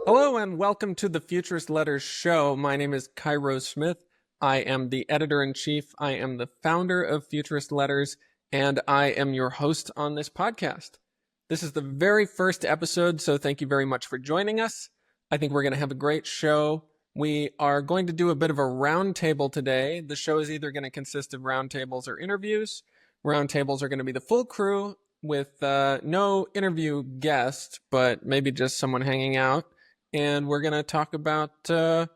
Hello and welcome to the Futurist Letters show. My name is Cairo Smith. I am the editor-in-chief. I am the founder of Futurist Letters, and I am your host on this podcast. This is the very first episode, so thank you very much for joining us. I think we're going to have a great show. We are going to do a bit of a roundtable today. The show is either going to consist of roundtables or interviews. Roundtables are going to be the full crew with no interview guest, but maybe just someone hanging out. And we're going to talk about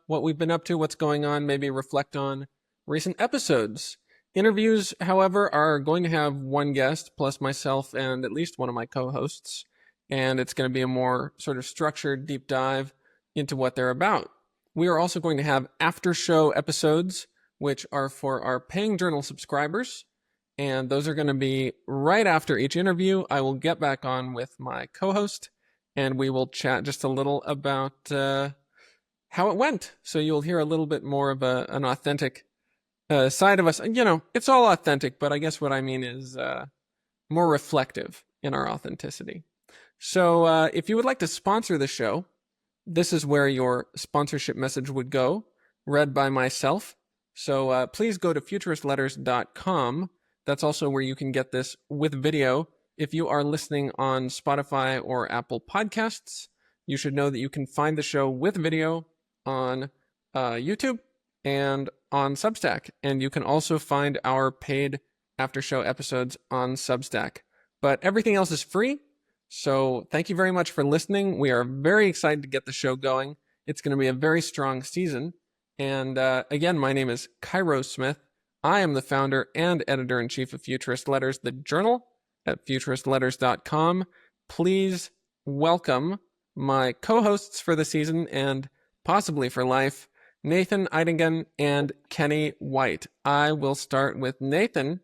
what we've been up to, what's going on, maybe reflect on recent episodes. Interviews, however, are going to have one guest plus myself and at least one of my co-hosts. And it's going to be a more sort of structured deep dive into what they're about. We are also going to have after show episodes, which are for our paying journal subscribers. And those are going to be right after each interview. I will get back on with my co-host and we will chat just a little about how it went. So you'll hear a little bit more of an authentic side of us. You know, it's all authentic, but I guess what I mean is more reflective in our authenticity. So if you would like to sponsor the show, this is where your sponsorship message would go, read by myself. So please go to futuristletters.com. That's also where you can get this with video. If you are listening on Spotify or Apple Podcasts, you should know that you can find the show with video on YouTube and on Substack. And you can also find our paid after show episodes on Substack. But everything else is free. So thank you very much for listening. We are very excited to get the show going. It's going to be a very strong season. And again, my name is Cairo Smith. I am the founder and editor-in-chief of Futurist Letters, the journal, at futuristletters.com. Please welcome my co-hosts for the season and possibly for life, Nathan Eidingen and Kenny White. I will start with Nathan.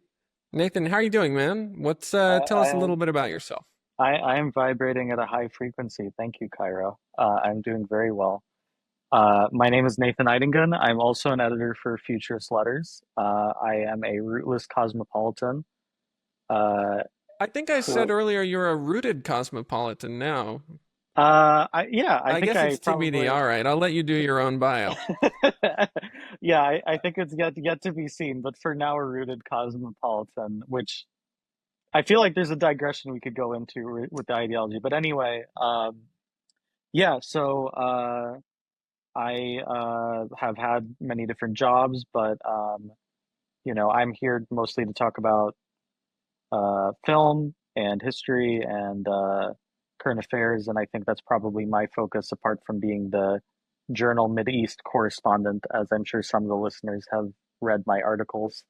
Nathan, how are you doing, man? What's tell us a little bit about yourself. I am vibrating at a high frequency. Thank you, Cairo. I'm doing very well. My name is Nathan Eidingen. I'm also an editor for Futurist Letters. I am a rootless cosmopolitan. Uh, I think I said who, earlier you're a rooted cosmopolitan now. I I think guess I it's TBD. probably, All right, I'll let you do your own bio. yeah, I think it's yet to be seen. But for now, a rooted cosmopolitan, which I feel like there's a digression we could go into with the ideology. But anyway, yeah. So I have had many different jobs, but I'm here mostly to talk about film and history and current affairs, and I think that's probably my focus, apart from being the Journal East correspondent, as I'm sure some of the listeners have read my articles.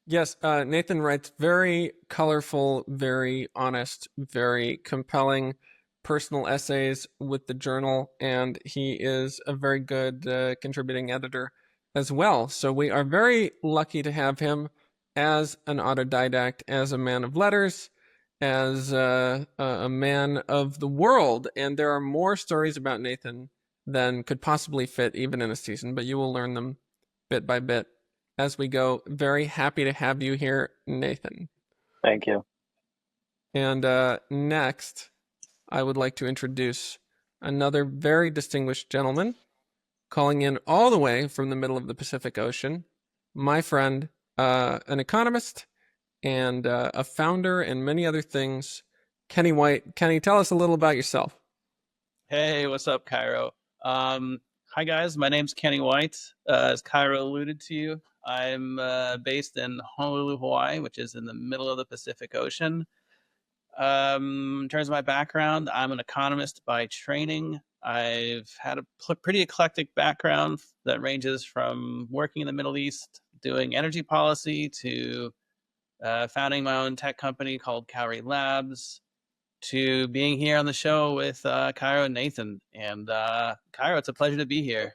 Yes, Nathan writes very colorful, very honest, very compelling personal essays with the journal, and he is a very good contributing editor as well. So we are very lucky to have him as an autodidact, as a man of letters, as a man of the world. And there are more stories about Nathan than could possibly fit even in a season, but you will learn them bit by bit as we go. Very happy to have you here, Nathan. Thank you. And next, I would like to introduce another very distinguished gentleman calling in all the way from the middle of the Pacific Ocean, my friend, an economist and a founder and many other things, Kenny White. Kenny, tell us a little about yourself. Hey, what's up, Cairo? Hi guys, my name's Kenny White. As Cairo alluded to, I'm based in Honolulu, Hawaii, which is in the middle of the Pacific Ocean. In terms of my background, I'm an economist by training. I've had a pretty eclectic background that ranges from working in the Middle East, doing energy policy, to founding my own tech company called Cowrie Labs, to being here on the show with Cairo and Nathan. And Cairo, it's a pleasure to be here.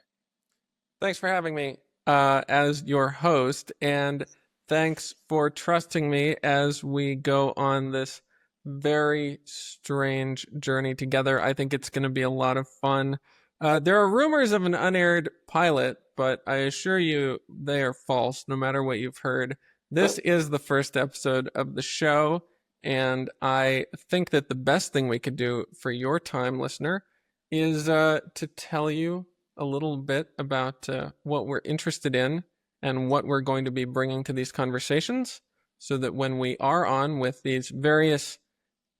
Thanks for having me as your host, and thanks for trusting me as we go on this very strange journey together. I think it's going to be a lot of fun. There are rumors of an unaired pilot, but I assure you they are false, no matter what you've heard. This is the first episode of the show, and I think that the best thing we could do for your time, listener, is to tell you a little bit about what we're interested in and what we're going to be bringing to these conversations, so that when we are on with these various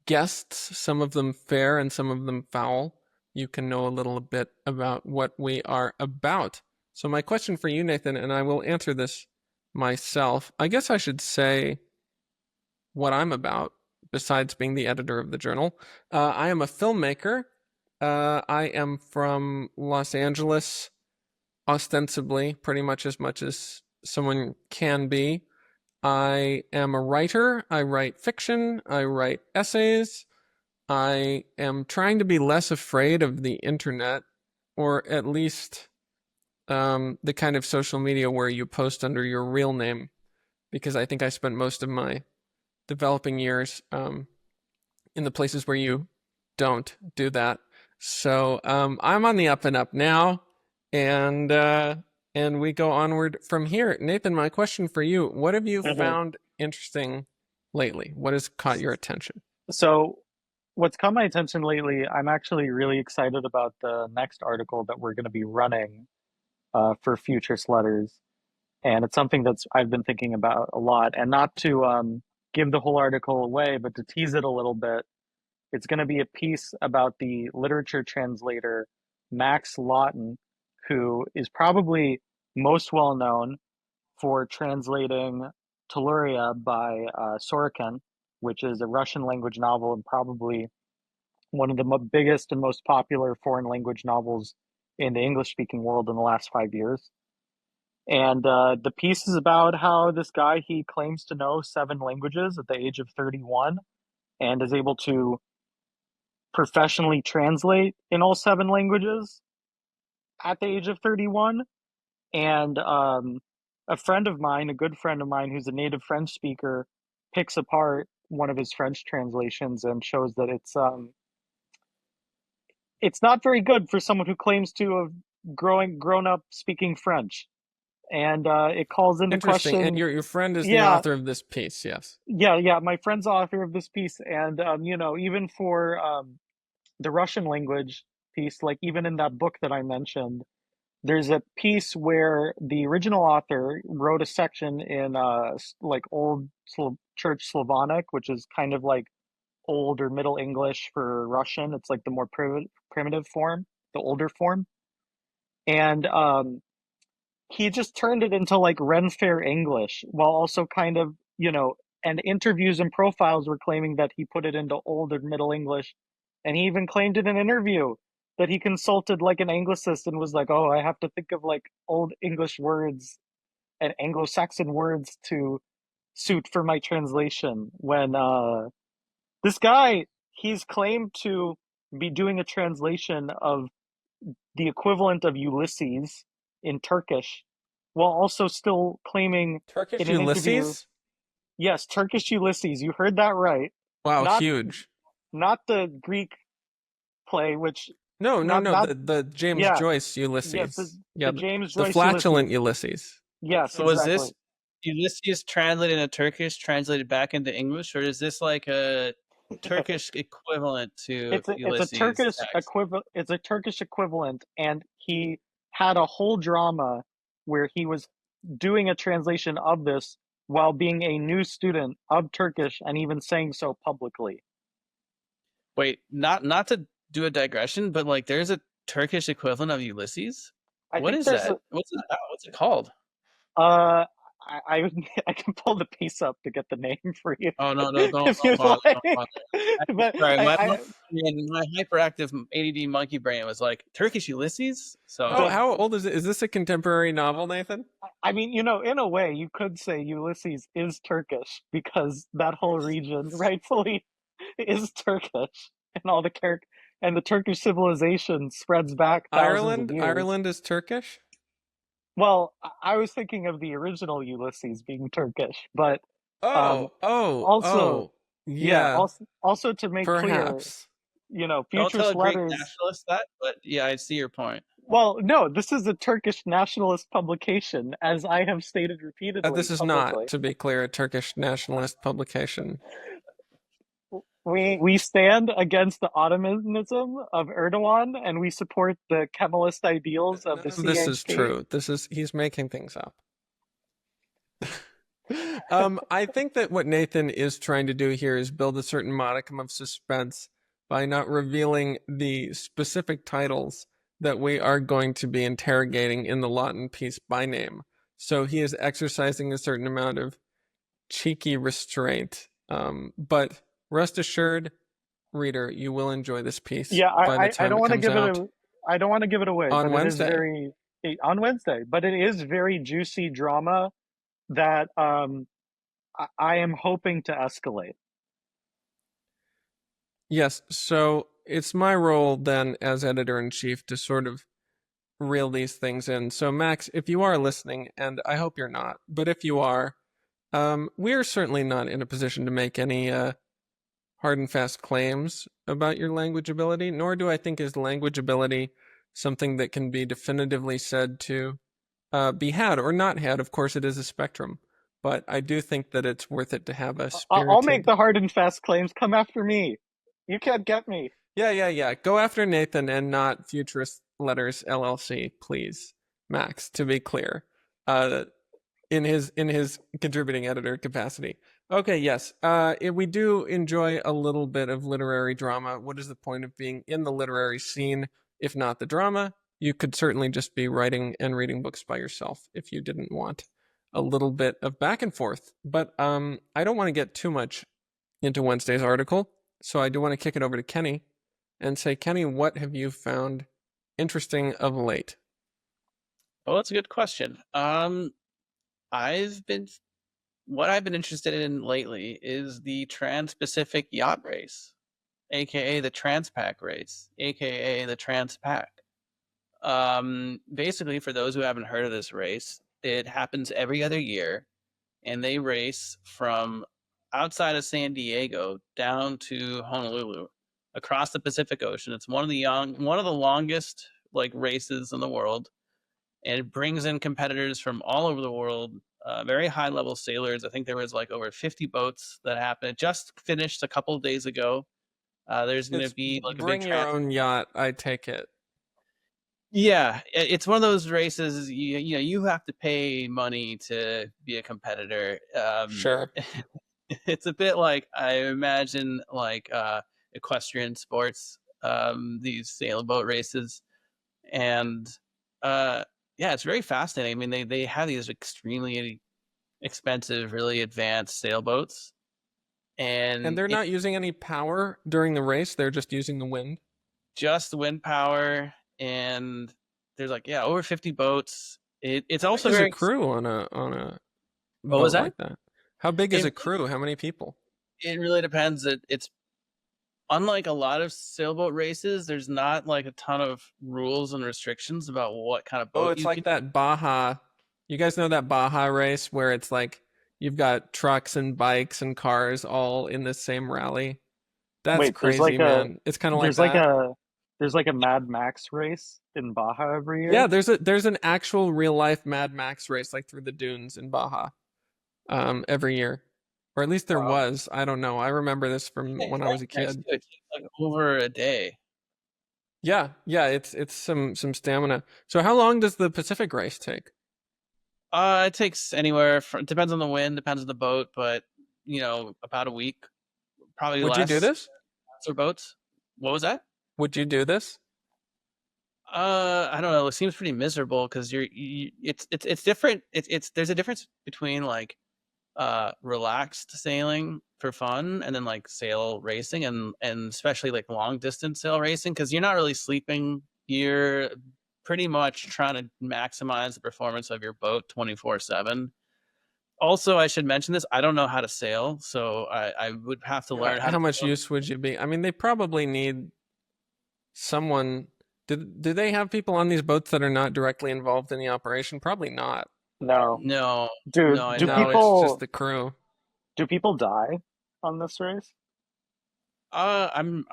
guests, some of them fair and some of them foul, you can know a little bit about what we are about. So my question for you, Nathan, and I will answer this myself, I guess I should say what I'm about, besides being the editor of the journal. I am a filmmaker. I am from Los Angeles, ostensibly, pretty much as someone can be. I am a writer. I write fiction. I write essays. I am trying to be less afraid of the internet, or at least the kind of social media where you post under your real name, because I think I spent most of my developing years in the places where you don't do that. So I'm on the up and up now, and we go onward from here. Nathan, my question for you: what have you found interesting lately? What has caught your attention? So, what's caught my attention lately, I'm actually really excited about the next article that we're going to be running for Futurist Letters. And it's something that's I've been thinking about a lot. And not to give the whole article away, but to tease it a little bit, it's going to be a piece about the literature translator Max Lawton, who is probably most well known for translating Telluriya by Sorokin, which is a Russian language novel and probably one of the biggest and most popular foreign language novels in the English speaking world in the last 5 years. And the piece is about how this guy, he claims to know 7 languages at the age of 31 and is able to professionally translate in all 7 languages at the age of 31. And a friend of mine, a good friend of mine who's a native French speaker, picks apart one of his French translations and shows that it's not very good for someone who claims to have grown up speaking French. And it calls into Interesting. question. And your friend is the Yeah, author of this piece, yes? yeah. My friend's author of this piece, and even for the Russian language piece, like even in that book that I mentioned, there's a piece where the original author wrote a section in like old Church Slavonic, which is kind of like old or Middle English for Russian. It's like the more primitive form, the older form, and he just turned it into like Ren Fair English, while also kind of, and interviews and profiles were claiming that he put it into Old or Middle English. And he even claimed in an interview that he consulted like an Anglicist and was like, oh, I have to think of like Old English words and Anglo-Saxon words to suit for my translation. When this guy, he's claimed to be doing a translation of the equivalent of Ulysses in Turkish, while also still claiming Turkish in an interview, Ulysses? yes, Turkish Ulysses, you heard that right. Wow, Not huge. not the Greek play, which No, no, not no. not The James yeah, Joyce yes, the, Ulysses. Yeah, the James the Joyce flatulent Ulysses. Ulysses. Yes, So was exactly. this Ulysses translated into Turkish, translated back into English, or is this like a Turkish equivalent to It's a Ulysses Turkish text? equivalent. It's a Turkish equivalent, and he had a whole drama where he was doing a translation of this while being a new student of Turkish and even saying so publicly. Wait, not to do a digression, but like there's a Turkish equivalent of Ulysses. I What think is there's that? What's it called? uh I can pull the piece up to get the name for you Oh no, if don't you'd bother, like. don't bother. But Sorry, my hyperactive ADD monkey brain was like Turkish Ulysses. So How old is it? Is this a contemporary novel, Nathan? I mean, in a way, you could say Ulysses is Turkish because that whole region rightfully is Turkish, and all the and the Turkish civilization spreads back thousands of Ireland? years. Ireland is Turkish? Well, I was thinking of the original Ulysses being Turkish, but um, also, Oh. yeah, Yeah, also to make clear, perhaps. don't tell Futurist a Greek Letters. nationalist that. But yeah, I see your point. Well, no, this is a Turkish nationalist publication, as I have stated This repeatedly is not, publicly. to be clear, a Turkish nationalist publication. We stand against the Ottomanism of Erdogan, and we support the Kemalist ideals of None the of this is CHP. true. He's making things up. I think that what Nathan is trying to do here is build a certain modicum of suspense by not revealing the specific titles that we are going to be interrogating in the Lawton piece by name. So he is exercising a certain amount of cheeky restraint. But rest assured, reader, you will enjoy this piece Yeah, by the I time don't it want to comes give it out a, I don't want to give it away, on but it is Wednesday. very on Wednesday, but it is very juicy drama that I am hoping to escalate. Yes, so it's my role then as editor in chief to sort of reel these things in. So, Max, if you are listening, and I hope you're not, but if you are, we are certainly not in a position to make any hard and fast claims about your language ability, nor do I think is language ability something that can be definitively said to be had or not had. Of course, it is a spectrum, but I do think that it's worth it to have a I'll make spirited. the hard and fast claims. Come after me. You can't get me. Yeah. Go after Nathan and not Futurist Letters LLC, please, Max. To be clear, uh, in his contributing editor capacity. Okay, yes. We do enjoy a little bit of literary drama. What is the point of being in the literary scene if not the drama? You could certainly just be writing and reading books by yourself if you didn't want a little bit of back and forth. But I don't want to get too much into Wednesday's article, so I do want to kick it over to Kenny and say, Kenny, what have you found interesting of late? Oh, that's a good question. I've been what I've been interested in lately is the Trans-Pacific Yacht Race, aka the Transpac Race, aka the Transpac. Basically, for those who haven't heard of this race, it happens every other year, and they race from outside of San Diego down to Honolulu, across the Pacific Ocean. It's one of the longest like races in the world, and it brings in competitors from all over the world. Very high level sailors. I think there was like over 50 boats that happened. It just finished a couple of days ago. There's going to It's be like a big bring your own yacht, I take it. Yeah, it's one of those races. You have to pay money to be a competitor. Sure. It's a bit like I imagine like equestrian sports, these sailboat races, and uh, yeah, it's very fascinating. I mean, they have these extremely expensive, really advanced sailboats, And and they're it's not using any power during the race, they're just using the wind. just wind power, and there's like over 50 boats. It's How big also is a very. crew on a What was boat that? like that? How big is It a crew? How many people? it really depends. It's unlike a lot of sailboat races. There's not like a ton of rules and restrictions about what kind of Oh, boat it's you can. like that Baja. You guys know that Baja race where it's like you've got trucks and bikes and cars all in the same rally? That's Wait, crazy, man. It's kind of like there's like that. a there's like a Mad Max race in Baja every Yeah, year. there's an actual real life Mad Max race like through the dunes in Baja every year. Or at least there Wow. was. I don't know. I remember this Yeah, from it's when I was a very nice kid. too. It takes like over a day. Yeah, it's some stamina. So how long does the Pacific race take? It takes anywhere from depends on the wind, depends on the boat, but about a week, probably Would you do less this? for boats. What was that? Would you do this? I don't know. It seems pretty miserable because it's different. It's there's a difference between like relaxed sailing for fun and then like sail racing and especially like long distance sail racing because you're not really sleeping. You're pretty much trying to maximize the performance of your boat 24/7. Also, I should mention this. I don't know how to sail, so I would have to learn how to How much sail. use would you be? I mean, they probably need someone. Do they have people on these boats that are not directly involved in the operation? Probably not. No. No, Dude, no, I do know. No, it's just people the crew. do people die on this race? I'm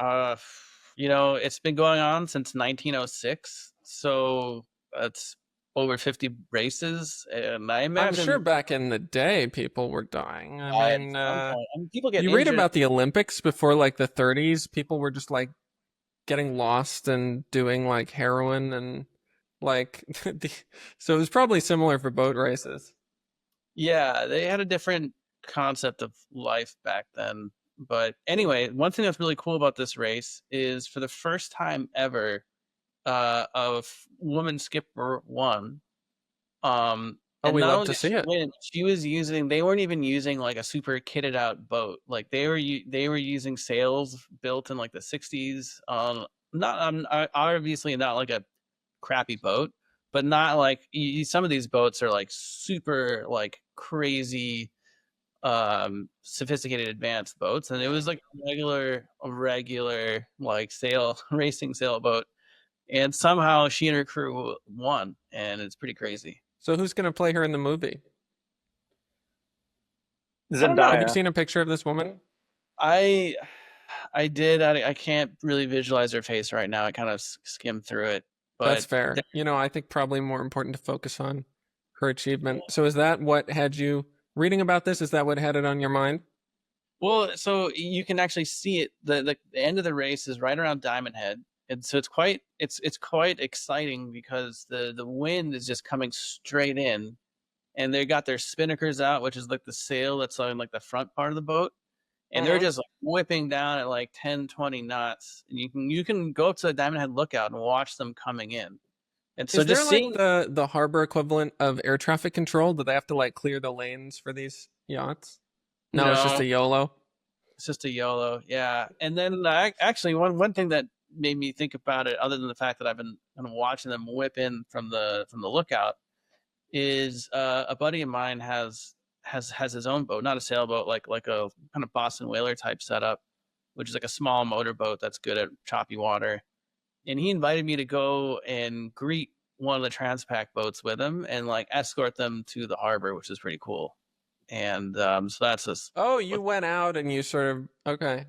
it's been going on since 1906, so that's over 50 races, and I I'm sure imagine back in the day people were dying. I at mean, some point, I mean, people get you read injured. about the Olympics before like the 30s, people were just like getting lost and doing like heroin and like so it was probably similar for boat races. Yeah, they had a different concept of life back then. But anyway, one thing that's really cool about this race is for the first time ever, a woman skipper won. Oh, And we not love only to did she see it. win, she was using, they weren't even using like a super kitted out boat. Like they were using sails built in like the 60s. Not obviously not like a crappy boat, but not like some of these boats are like super like crazy sophisticated advanced boats, and it was like a regular like sail racing sailboat, and somehow she and her crew won, and it's pretty crazy. So who's going to play her in the movie? I don't know. Have you Zendaya. seen a picture of this woman? I I did. I can't really visualize her face right now. I kind of skimmed through it, That's but fair. You know, I think probably more important to focus on her achievement. So is that what had you reading about this? Is that what had it on your mind? well, so you can actually see it. The end of the race is right around Diamond Head, and so it's quite exciting because the wind is just coming straight in, and they got their spinnakers out, which is like the sail that's on like the front part of the boat, and they're Mm-hmm. just like whipping down at like 10, 20 knots, and you can go up to the Diamond Head lookout and watch them coming in. And so Is there just like seeing, the harbor equivalent of air traffic control? Do they have to like clear the lanes for these yachts? No, it's just no, a YOLO. it's just a YOLO, yeah. And then actually one thing that made me think about it, other than the fact that I've been kind of watching them whip in from the lookout, is a buddy of mine has his own boat, not a sailboat, like a kind of Boston whaler type setup, which is like a small motorboat that's good at choppy water. And he invited me to go and greet one of the Transpac boats with him and like escort them to the harbor, which is pretty cool. And so that's just, Oh, you went out and you sort of okay.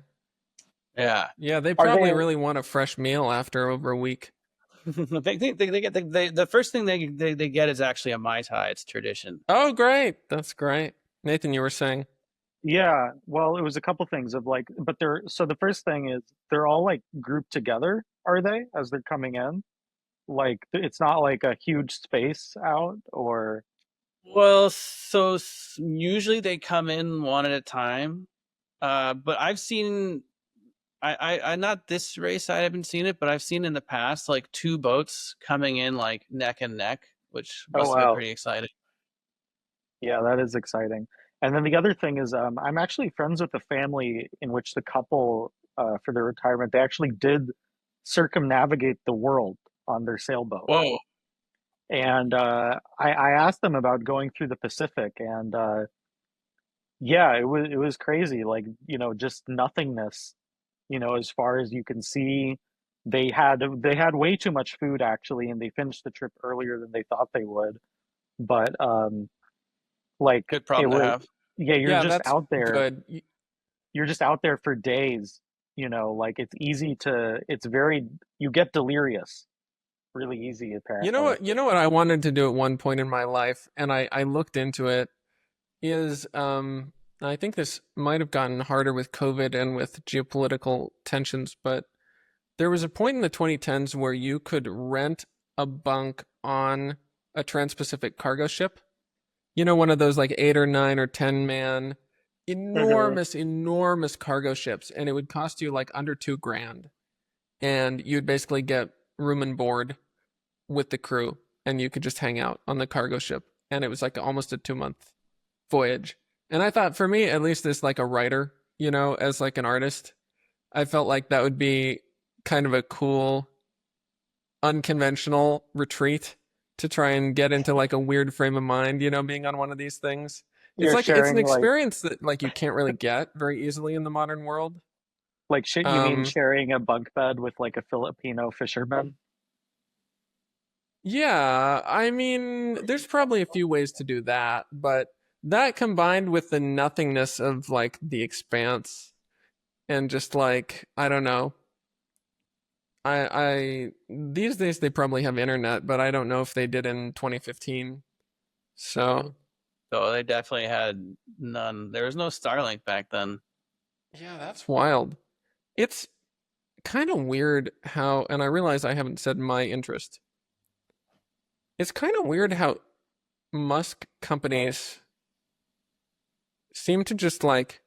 yeah. Yeah, they Are probably they really want a fresh meal after over a week. They get the first thing they get is actually a Mai Tai. It's tradition. Oh, great. That's great. Nathan, you were saying. Yeah, well, it was a couple things of like, but they're so the first thing is they're all like grouped together, are they, as they're coming in? Like it's not like a huge space out or Well, so usually they come in one at a time. But I've seen I not this race I haven't seen it, but I've seen in the past like two boats coming in like neck and neck, which oh must have been wow. pretty exciting. Yeah, that is exciting. And then the other thing is I'm actually friends with a family in which the couple for their retirement they actually did circumnavigate the world on their sailboat. Whoa. And I asked them about going through the Pacific and yeah, it was crazy. Like, just nothingness, as far as you can see. They had way too much food actually, and they finished the trip earlier than they thought they would. But like Good it problem to was, have. yeah, you're Yeah, just that's out there. good. You're just out there for days, like it's very, you get delirious really easy You know apparently. what? You know what I wanted to do at one point in my life, and I looked into it. Is I think this might have gotten harder with COVID and with geopolitical tensions, but there was a point in the 2010s where you could rent a bunk on a trans-Pacific cargo ship. You know, one of those like 8 or 9 or 10 man, Hmm. enormous cargo ships, and it would cost you like under 2 grand, and you'd basically get room and board with the crew, and you could just hang out on the cargo ship, and it was like almost a 2 month voyage. And I thought for me, at least as like a writer, as like an artist, I felt like that would be kind of a cool, unconventional retreat to try and get into like a weird frame of mind, being on one of these things. It's You're like it's an sharing experience that like you can't really get very easily in the modern world. like shit, you mean Um sharing a bunk bed with like a Filipino fisherman? yeah, I mean, there's probably a few ways to do that, but that combined with the nothingness of like the expanse and just like, I don't know, I these days they probably have internet, but I don't know if they did in 2015. So So they definitely had none. There was no Starlink back then. yeah, that's wild. It's kind of weird how, and I realize I haven't said my interest. It's kind of weird how Musk companies seem to just like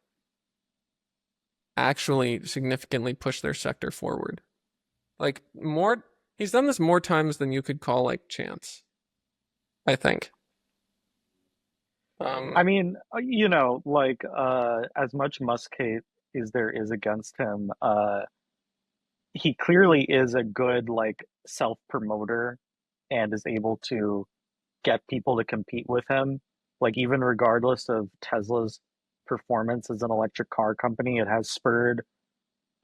actually significantly push their sector forward. Like more, he's done this more times than you could call like chance, I think. I mean, you know, like as much Musk hate as there is against him, he clearly is a good like self-promoter and is able to get people to compete with him. Like even regardless of Tesla's performance as an electric car company, it has spurred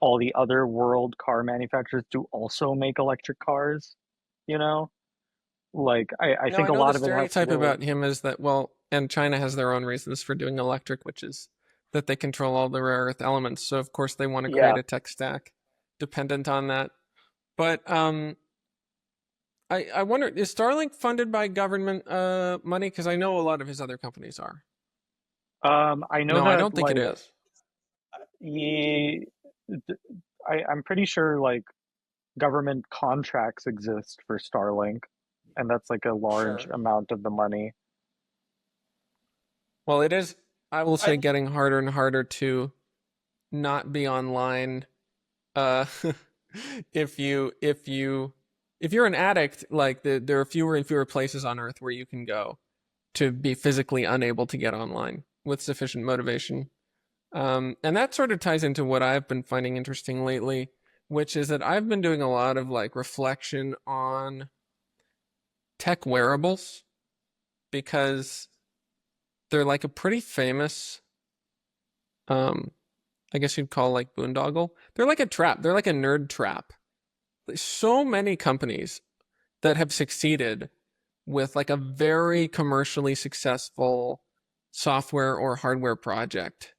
all the other world car manufacturers to also make electric cars, you know? Like I Now think I a know the lot of it has to stereotype do with about him is that, well, and China has their own reasons for doing electric, which is that they control all the rare earth elements. So of course they want to create yeah. a tech stack dependent on that. But I wonder, is Starlink funded by government money? Because I know a lot of his other companies are. I know No, I that don't think it like is. he, I'm pretty sure like government contracts exist for Starlink, and that's like a large Sure. amount of the money. Well, it is, I will I say, getting harder and harder to not be online. Uh, if you're an addict, like there are fewer and fewer places on Earth where you can go to be physically unable to get online with sufficient motivation. And that sort of ties into what I've been finding interesting lately, which is that I've been doing a lot of like reflection on tech wearables because they're like a pretty famous, um, I guess you'd call like boondoggle. They're like a trap. They're like a nerd trap. So many companies that have succeeded with like a very commercially successful software or hardware project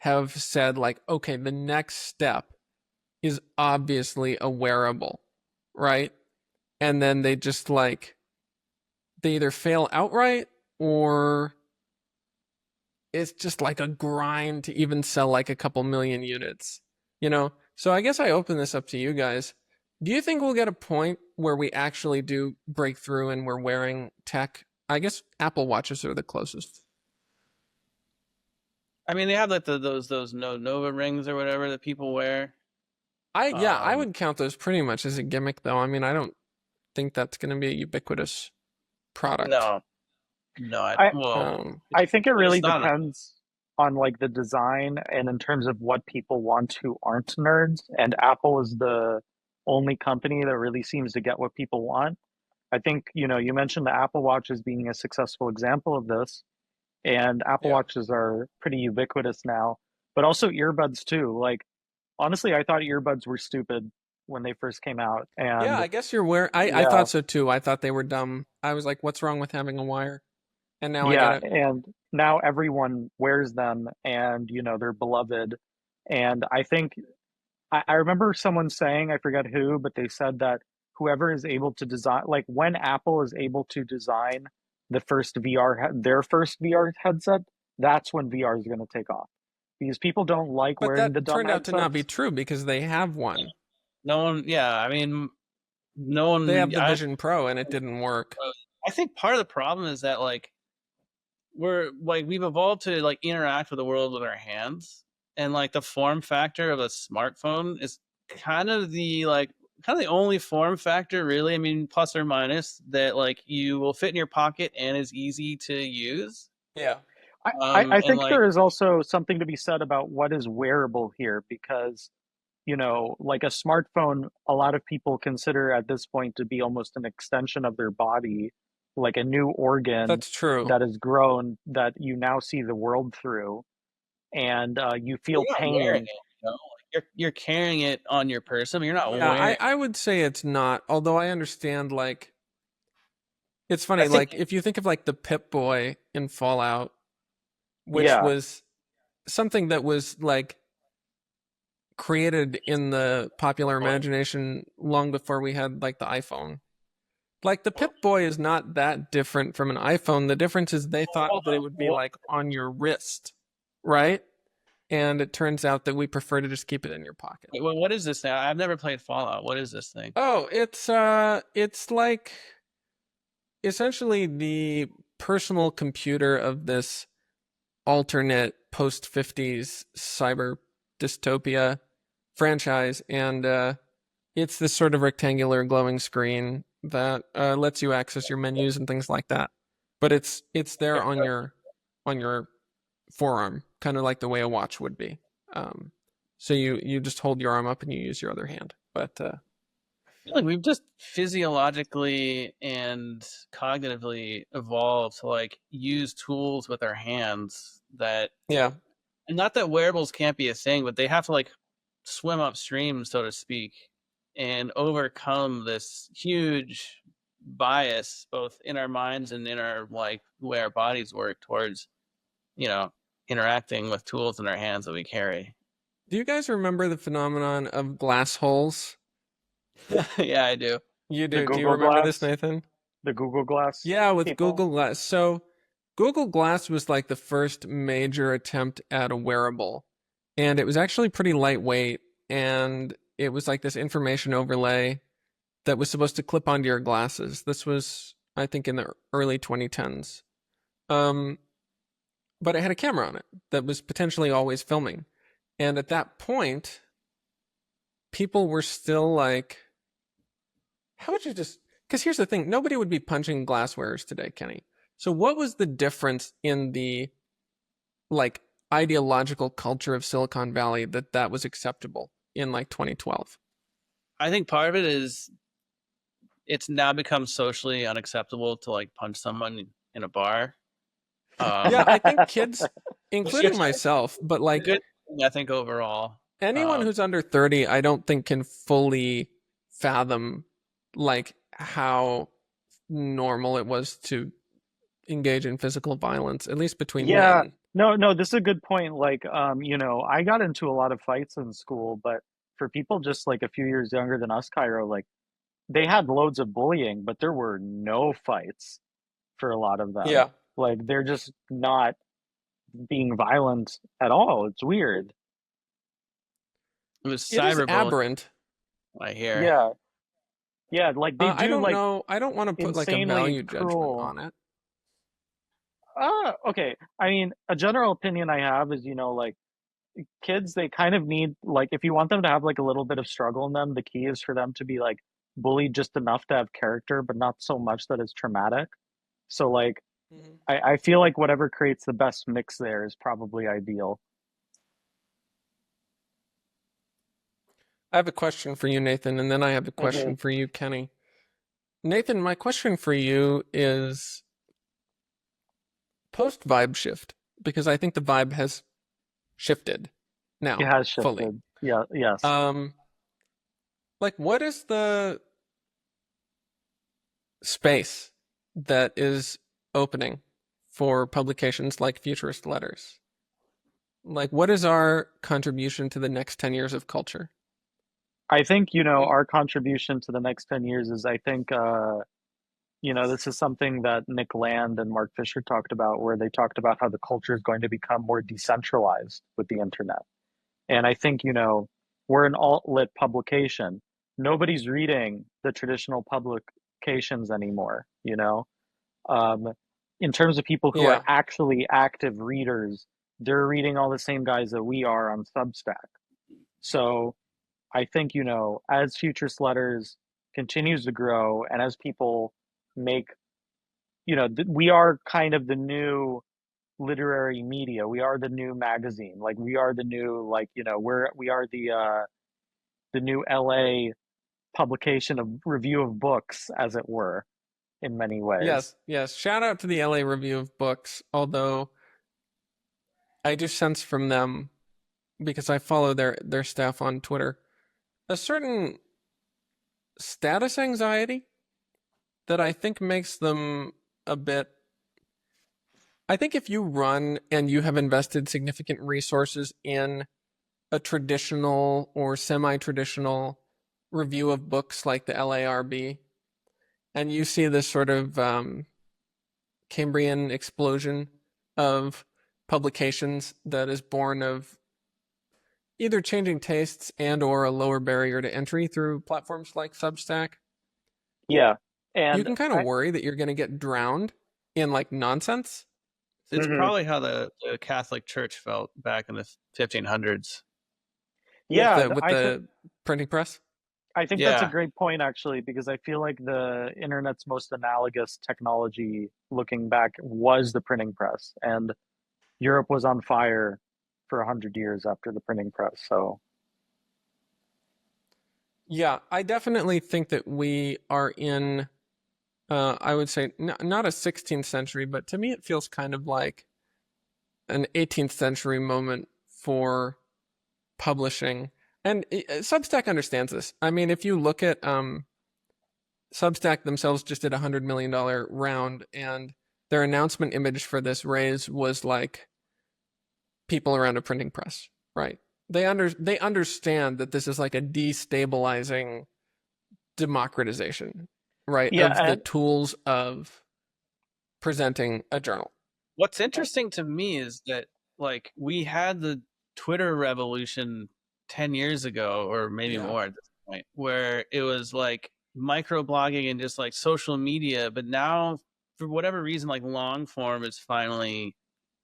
have said like, okay, the next step is obviously a wearable, right? And then they just like they either fail outright or it's just like a grind to even sell like a couple million units, you know? So I guess I open this up to you guys. Do you think we'll get a point where we actually do break through and we're wearing tech? I guess Apple Watches are the closest. I mean, they have like those Nova rings or whatever that people wear. I Um, would count those pretty much as a gimmick though. I mean, I don't think that's going to be a ubiquitous product. no, no, I well, Um, I think it really it's not. depends on like the design and in terms of what people want who aren't nerds. And Apple is the only company that really seems to get what people want. I think, you know, you mentioned the Apple Watch as being a successful example of this, and Apple yeah. Watches are pretty ubiquitous now, but also earbuds too. Like, honestly, I thought earbuds were stupid when they first came out. Yeah, And I guess you're wearing. I yeah, thought so too. I thought they were dumb. I was like, what's wrong with having a wire? And now I get yeah, it. and now everyone wears them and, you know, they're beloved. And I think I remember someone saying, I forget who, but they said that whoever is able to design, like when Apple is able to design their first VR headset, that's when VR is going to take off because people don't like But wearing the that dumb turned out to not be headsets. true because they have one. No one, yeah. I mean, no They one. have the Vision Pro and it didn't work. I think part of the problem is that like we've evolved to like interact with the world with our hands, and like the form factor of a smartphone is kind of the like kind of the only form factor really. I mean, plus or minus that like you will fit in your pocket and is easy to use. Yeah. I And think like there is also something to be said about what is wearable here because, you know, like a smartphone, a lot of people consider at this point to be almost an extension of their body, like a new organ That's true. that has grown that you now see the world through, and you you're feel not wearing pain. it, you know? Like, you're carrying it on your person. You're not Yeah, wearing. I would say it's not. Although I understand, like, it's I funny, think like, if you think of, like, the Pip Boy in Fallout, which Yeah, was something that was, like, created in the popular imagination long before we had like the iPhone. Like the Pip-Boy is not that different from an iPhone. The difference is they thought that it would be like on your wrist, right? And it turns out that we prefer to just keep it in your pocket. Wait, what is this now? I've never played Fallout. What is this thing? Oh, it's like essentially the personal computer of this alternate post-50s cyber dystopia franchise, and it's this sort of rectangular glowing screen that lets you access your menus and things like that. But it's there on your forearm, kind of like the way a watch would be. So you just hold your arm up and you use your other hand. But I feel like we've just physiologically and cognitively evolved to like use tools with our hands that, yeah, and not that wearables can't be a thing, but they have to like swim upstream, so to speak, and overcome this huge bias both in our minds and in our like the way our bodies work towards, you know, interacting with tools in our hands that we carry. do you guys remember the phenomenon of glass holes? Yeah, I do. You The do. Do you Google remember this, Glass, Nathan? the Google Glass Yeah, with people. Google Glass. So Google Glass was like the first major attempt at a wearable, and it was actually pretty lightweight, and it was like this information overlay that was supposed to clip onto your glasses. This was, I think, in the early 2010s. Um, but it had a camera on it that was potentially always filming. And at that point, people were still like, how would you just, because here's the thing, nobody would be punching glasswares today, Kenny. So what was the difference in the like ideological culture of Silicon Valley that was acceptable in like 2012? I think part of it is it's now become socially unacceptable to like punch someone in a bar. Yeah, I think kids, including myself, but like good thing, I think overall. anyone who's under 30, I don't think can fully fathom like how normal it was to engage in physical violence, at least between Yeah, men. no, this is a good point. Like, I got into a lot of fights in school, but for people just like a few years younger than us, Cairo, like they had loads of bullying, but there were no fights for a lot of them. Yeah. Like they're just not being violent at all. It's weird. It was It is cyberbullying, aberrant. I hear. Yeah, yeah, like they I do don't like know. I don't want to put like a insanely value judgment cruel. on it. Okay. I mean, a general opinion I have is, like kids, they kind of need like if you want them to have like a little bit of struggle in them, the key is for them to be like bullied just enough to have character, but not so much that it's traumatic. So like Mhm. I feel like whatever creates the best mix there is probably ideal. I have a question for you, Nathan, and then I have a Hmm. question for you, Kenny. Nathan, my question for you is post vibe shift, because I think the vibe has shifted It now has fully. shifted. Yeah, yes. Um, like what is the space that is opening for publications like Futurist Letters? Like what is our contribution to the next 10 years of culture? I think, our contribution to the next 10 years is I think this is something that Nick Land and Mark Fisher talked about, where they talked about how the culture is going to become more decentralized with the internet. And I think, we're an alt-lit publication. Nobody's reading the traditional publications anymore, Um, in terms of people who are Yeah. actually active readers, they're reading all the same guys that we are on Substack. So I think, as Futurist Letters continues to grow and as people make, we are kind of the new literary media. We are the new magazine. Like we are the new, like, we are the new LA publication of review of books, as it were, in many ways. Yes, yes. Shout out to the LA Review of Books, although I do sense from them, because I follow their staff on Twitter, a certain status anxiety that I think makes them a bit. I think if you run and you have invested significant resources in a traditional or semi-traditional review of books like the LARB, and you see this sort of Cambrian explosion of publications that is born of either changing tastes and or a lower barrier to entry through platforms like Substack, Yeah. you And can kind of worry that you're going to get drowned in like nonsense. It's Mhm. probably how the Catholic Church felt back in the 1500s. yeah, with the printing press. I think that's a Yeah. great point, actually, because I feel like the internet's most analogous technology, looking back, was the printing press, and Europe was on fire for 100 years after the printing press. So Yeah, I definitely think that we are in, I would say, not a 16th century, but to me it feels kind of like an 18th century moment for publishing. And Substack understands this. I mean, if you look at Substack themselves just did $100 million round, and their announcement image for this raise was like people around a printing press, right? They understand that this is like a destabilizing democratization, right, yeah, of the tools of presenting a journal. What's interesting to me is that like we had the Twitter revolution 10 years ago, or maybe more at this point, where it was like microblogging and just like social media, but now for whatever reason, like long form is finally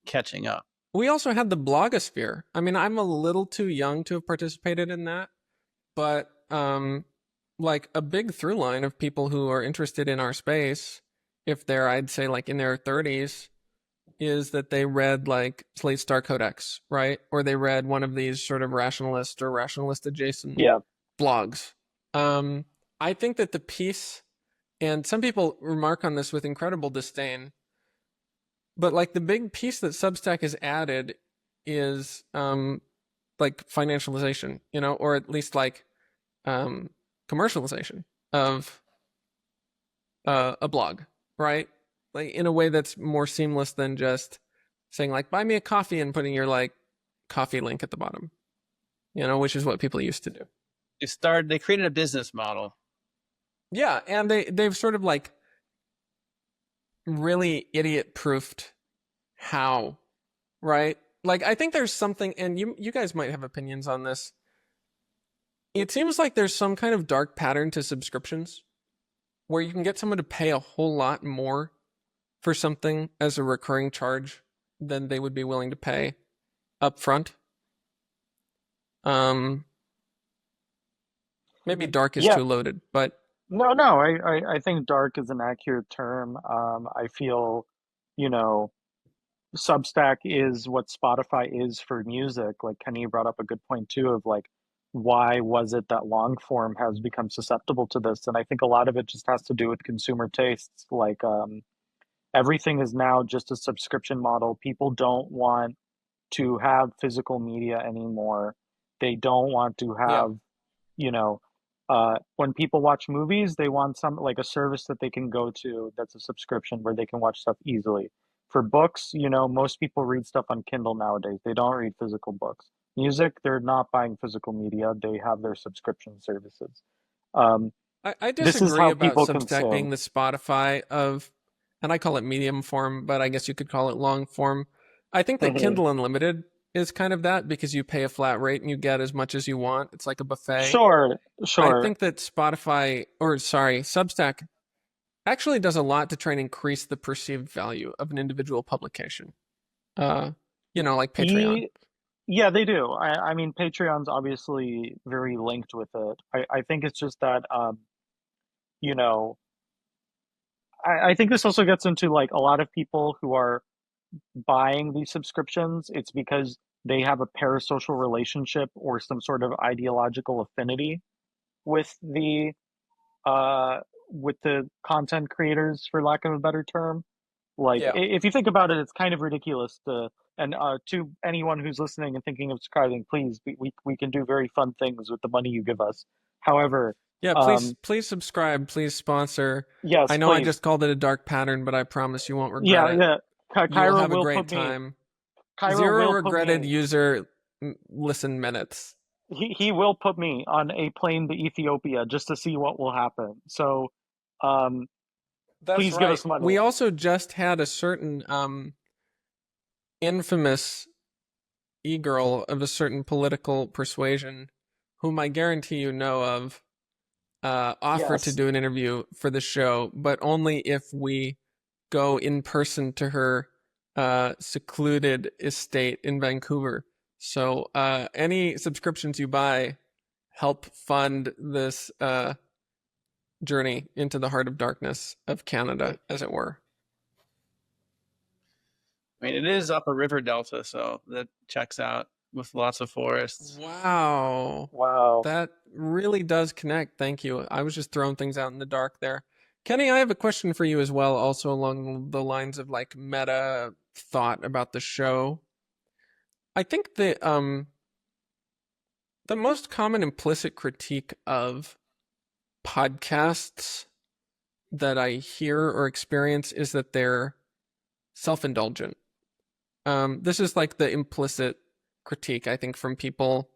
catching up. We also had the blogosphere. I mean, I'm a little too young to have participated in that, but like a big through line of people who are interested in our space, if they're, I'd say, like in their 30s, is that they read like Slate Star Codex, right? Or they read one of these sort of rationalist or rationalist adjacent yeah, blogs. I think that the piece, and some people remark on this with incredible disdain, but like the big piece that Substack has added is like financialization, you know, or at least like commercialization of a blog, right? Like in a way that's more seamless than just saying like buy me a coffee and putting your like coffee link at the bottom, you know, which is what people used to do. They created a business model. Yeah, and they've sort of like really idiot proofed how, right? Like I think there's something, and you guys might have opinions on this. It seems like there's some kind of dark pattern to subscriptions where you can get someone to pay a whole lot more for something as a recurring charge than they would be willing to pay up front. Maybe dark is yeah. too loaded, but No. I think dark is an accurate term. I feel, you know, Substack is what Spotify is for music. Like Kenny brought up a good point too of like, why was it that long form has become susceptible to this? And I think a lot of it just has to do with consumer tastes. Like, everything is now just a subscription model. People don't want to have physical media anymore. They don't want to yeah. have, you know, when people watch movies, they want some like a service that they can go to that's a subscription where they can watch stuff easily. For books, you know, most people read stuff on Kindle nowadays. They don't read physical books. Music, they're not buying physical media. They have their subscription services. Um, I this is disagree how about people Substack consume. being the Spotify of, and I call it medium form, but I guess you could call it long form. I think that Mhm. Kindle Unlimited is kind of that because you pay a flat rate and you get as much as you want. It's like a buffet. Sure, I sure. think that Substack actually does a lot to try and increase the perceived value of an individual publication. Uh, you know, like Patreon. Ye- Yeah, they do. I mean, Patreon's obviously very linked with it. I think it's just that, you know, I think this also gets into like a lot of people who are buying these subscriptions. It's because they have a parasocial relationship or some sort of ideological affinity with uh, the content creators, for lack of a better term. Like, Yeah. if you think about it, it's kind of ridiculous to, and to anyone who's listening and thinking of subscribing, please, we can do very fun things with the money you give us. However, Yeah, um, please subscribe, please sponsor. I yes, know I please. just called it a dark pattern, but I promise you won't regret Yeah, it. yeah. You will Cairo have a will great put me, time. Cairo Zero will put regretted me, user listen minutes. He will put me on a plane to Ethiopia just to see what will happen. So, um, That's please give right. us money. We also just had a certain infamous e-girl of a certain political persuasion, whom I guarantee you know of, offer to Yes. do an interview for the show, but only if we go in person to her secluded estate in Vancouver. So any subscriptions you buy help fund this journey into the heart of darkness of Canada, as it were. I mean, it is up a river delta, so that checks out with lots of forests. Wow. Wow. That really does connect. Thank you. I was just throwing things out in the dark there. Kenny, I have a question for you as well, also along the lines of like meta thought about the show. I think the most common implicit critique of podcasts that I hear or experience is that they're self-indulgent. This is like the implicit critique, I think, from people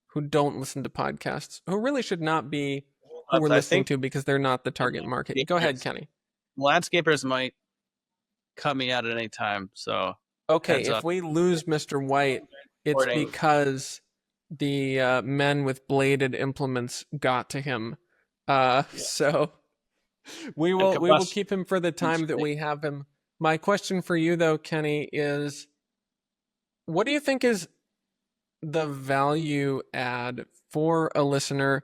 who don't listen to podcasts, who really should not be who we're I listening think to because they're not the target market. Go ahead, Kenny. landscapers might cut me out at any time, so Okay, heads if up. we lose Mr. White, it's Recording. because the men with bladed implements got to him. So we will keep him for the time that we have him. My question for you, though, Kenny, is what do you think is the value add for a listener?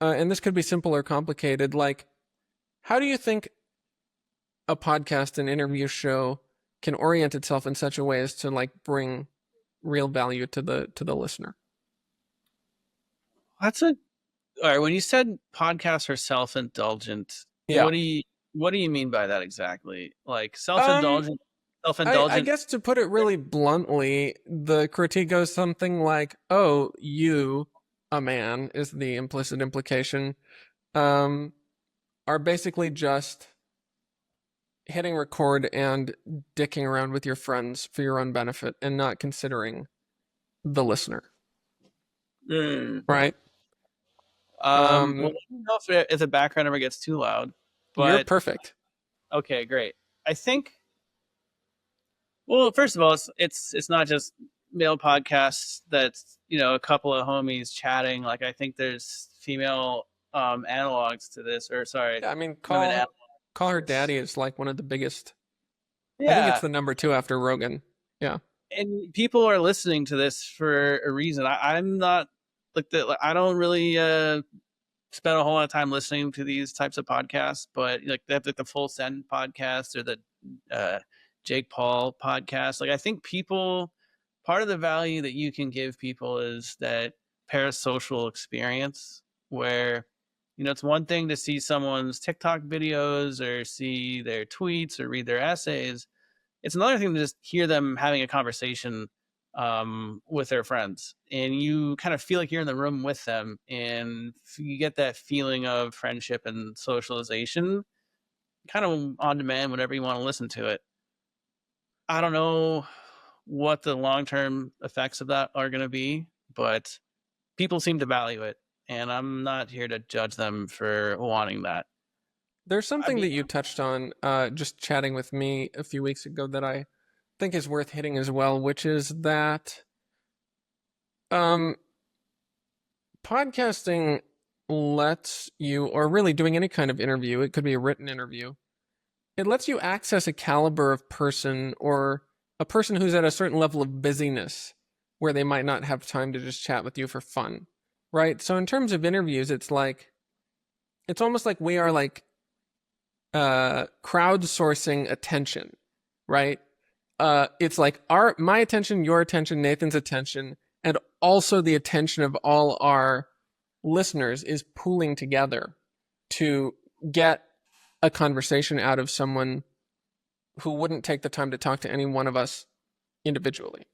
And this could be simple or complicated. Like, how do you think a podcast, an interview show, can orient itself in such a way as to like bring real value to the listener? That's a all right. When you said podcasts are self-indulgent, Yeah. what do you mean by that exactly? Like I self-indulgent. guess to put it really bluntly, the critique goes something like, "Oh, you, a man," is the implicit implication, are basically just hitting record and dicking around with your friends for your own benefit and not considering the listener, right? Well, let me know if the background ever gets too loud. You're But perfect. okay, great. I think. Well, first of all, it's not just male podcasts that's a couple of homies chatting. Like I think there's female analogs to this, or sorry, Yeah, I mean, women call her analogs. daddy is like one of the biggest. I think it's Yeah, the number 2 after Rogan. Yeah. and people are listening to this for a reason. I'm not I don't really spend a whole lot of time listening to these types of podcasts, but like the Full Send podcast or the uh, Jake Paul podcast. Like I think part of the value that you can give people is that parasocial experience where it's one thing to see someone's TikTok videos or see their tweets or read their essays. It's another thing to just hear them having a conversation with their friends, and you kind of feel like you're in the room with them, and you get that feeling of friendship and socialization, kind of on demand whenever you want to listen to it. I don't know what the long-term effects of that are going to be, but people seem to value it, and I'm not here to judge them for wanting that. There's something that you touched on just chatting with me a few weeks ago that I think is worth hitting as well, which is that podcasting lets you, or really doing any kind of interview, it could be a written interview, it lets you access a caliber of person or a person who's at a certain level of busyness where they might not have time to just chat with you for fun, right? So in terms of interviews, it's almost like we are like crowdsourcing attention, right? It's like my attention, your attention, Nathan's attention, and also the attention of all our listeners is pooling together to get a conversation out of someone who wouldn't take the time to talk to any one of us individually.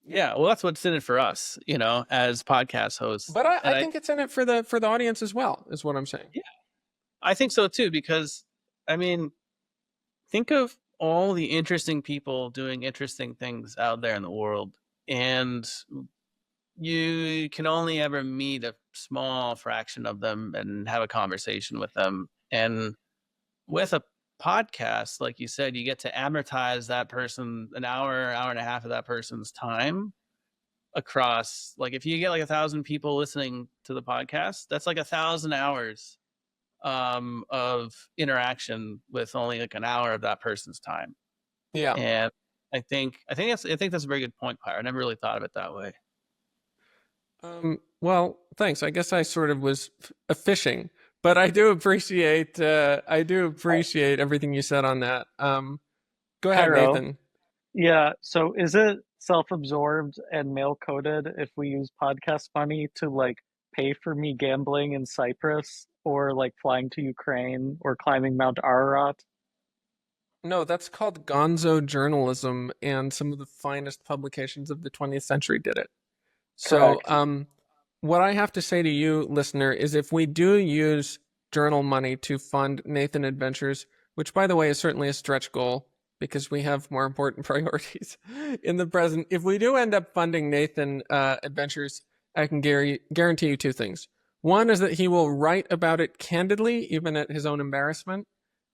Yeah, well, that's what's in it for us, as podcast hosts. But I think it's in it for the audience as well, is what I'm saying. Yeah, I think so too, because I mean, think of all the interesting people doing interesting things out there in the world. and you can only ever meet a small fraction of them and have a conversation with them. And with a podcast, like you said, you get to amortize that person an hour and a half of that person's time across. Like if you get like 1,000 people listening to the podcast, that's like 1,000 hours of interaction with only like an hour of that person's time. Yeah. And I think that's a very good point, Pyre. I never really thought of it that way. Well, thanks. I guess I sort of was fishing, but I do appreciate everything you said on that. Go ahead, Cairo. Nathan. Yeah, so is it self-absorbed and mail-coded if we use podcast money to like pay for me gambling in Cyprus or like flying to Ukraine or climbing Mount Ararat? No, that's called gonzo journalism, and some of the finest publications of the 20th century did it. So, Correct. what I have to say to you, listener, is if we do use journal money to fund Nathan Adventures, which by the way is certainly a stretch goal because we have more important priorities in the present, if we do end up funding Nathan Adventures, I can guarantee you two things. One is that he will write about it candidly, even at his own embarrassment.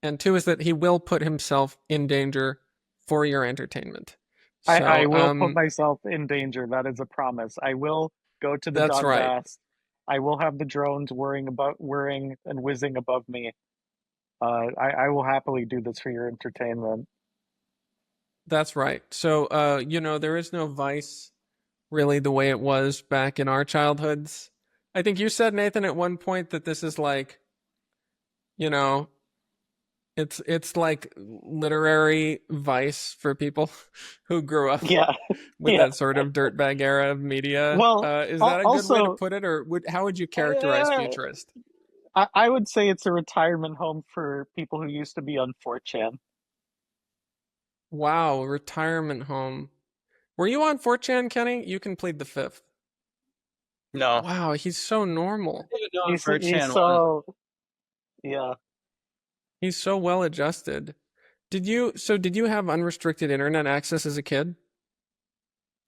And two is that he will put himself in danger for your entertainment. I So, will put myself in danger. That is a promise. I will go to the that's right. Donbass. I will have the drones whirring and whizzing above me. I will happily do this for your entertainment. That's right. So, there is no vice really the way it was back in our childhoods. I think you said, Nathan, at one point that this is like, you know, it's like literary vice for people who grew up Yeah, with yeah. that sort of dirtbag era of media. Well, Is that a good way to also, put it, or how would you characterize uh, futurist? I would say it's a retirement home for people who used to be on 4chan. Wow, retirement home. Were you on 4chan, Kenny? You can plead the fifth. No, Wow, he's so normal. I didn't know what He's 4chan was. so, yeah. He's so well adjusted. Did you have unrestricted internet access as a kid?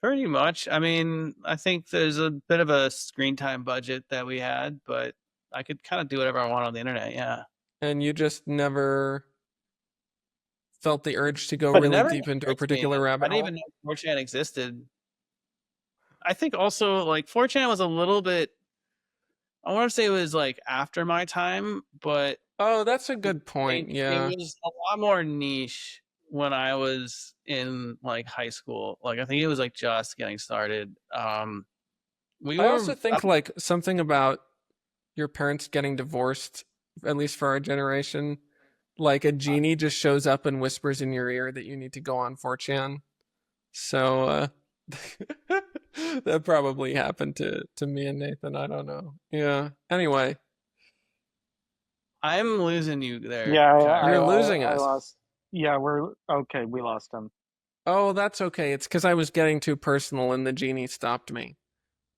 Pretty much. I mean, I think there's a bit of a screen time budget that we had, but I could kind of do whatever I want on the internet. Yeah, And you just never felt the urge to go but it really never deep into a occurred to me. particular I rabbit didn't hole? even know 4chan existed. I think also like 4chan was a little bit. I want to say it was like after my time, but Oh, that's a I good point. think it Yeah. was a lot more niche when I was in like high school. Like I think it was like just getting started. We I also were think like something about your parents getting divorced, at least for our generation, like a genie just shows up and whispers in your ear that you need to go on 4chan. So that probably happened to me and Nathan. I don't know. Yeah. Anyway, I'm losing you there, Yeah, you're Cairo. losing I us. lost. Yeah, we're okay. We lost him. Oh, that's okay. It's because I was getting too personal and the genie stopped me.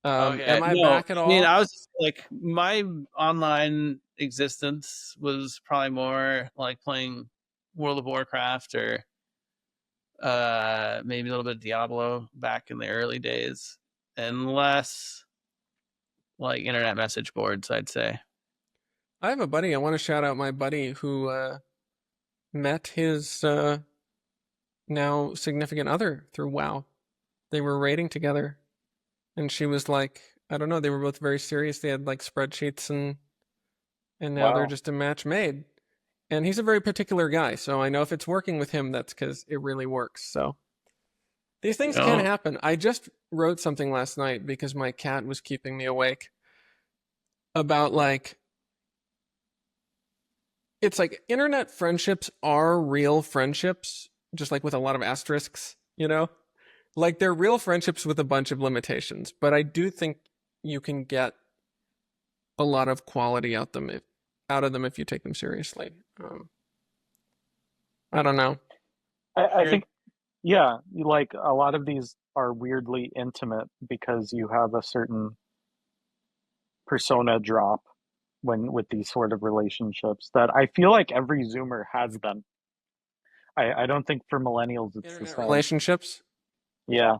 Okay. Am I No, back at I mean, all? I was just, like, my online existence was probably more like playing World of Warcraft or maybe a little bit of Diablo back in the early days, and less like internet message boards, I'd say. I have a buddy. I want to shout out my buddy who met his now significant other through WoW. They were raiding together, and she was like, I don't know, they were both very serious. They had like spreadsheets, and now they're Wow. just a match made. And he's a very particular guy, so I know if it's working with him, that's because it really works. So these You things can know, happen. I just wrote something last night because my cat was keeping me awake about like it's like internet friendships are real friendships, just like with a lot of asterisks, you know? Like they're real friendships with a bunch of limitations, but I do think you can get a lot of quality out of them if you take them seriously. I don't know. I you're think, yeah, like a lot of these are weirdly intimate because you have a certain persona drop when with these sort of relationships that I feel like every Zoomer has them. I don't think for millennials it's the Internet same. relationships. Yeah.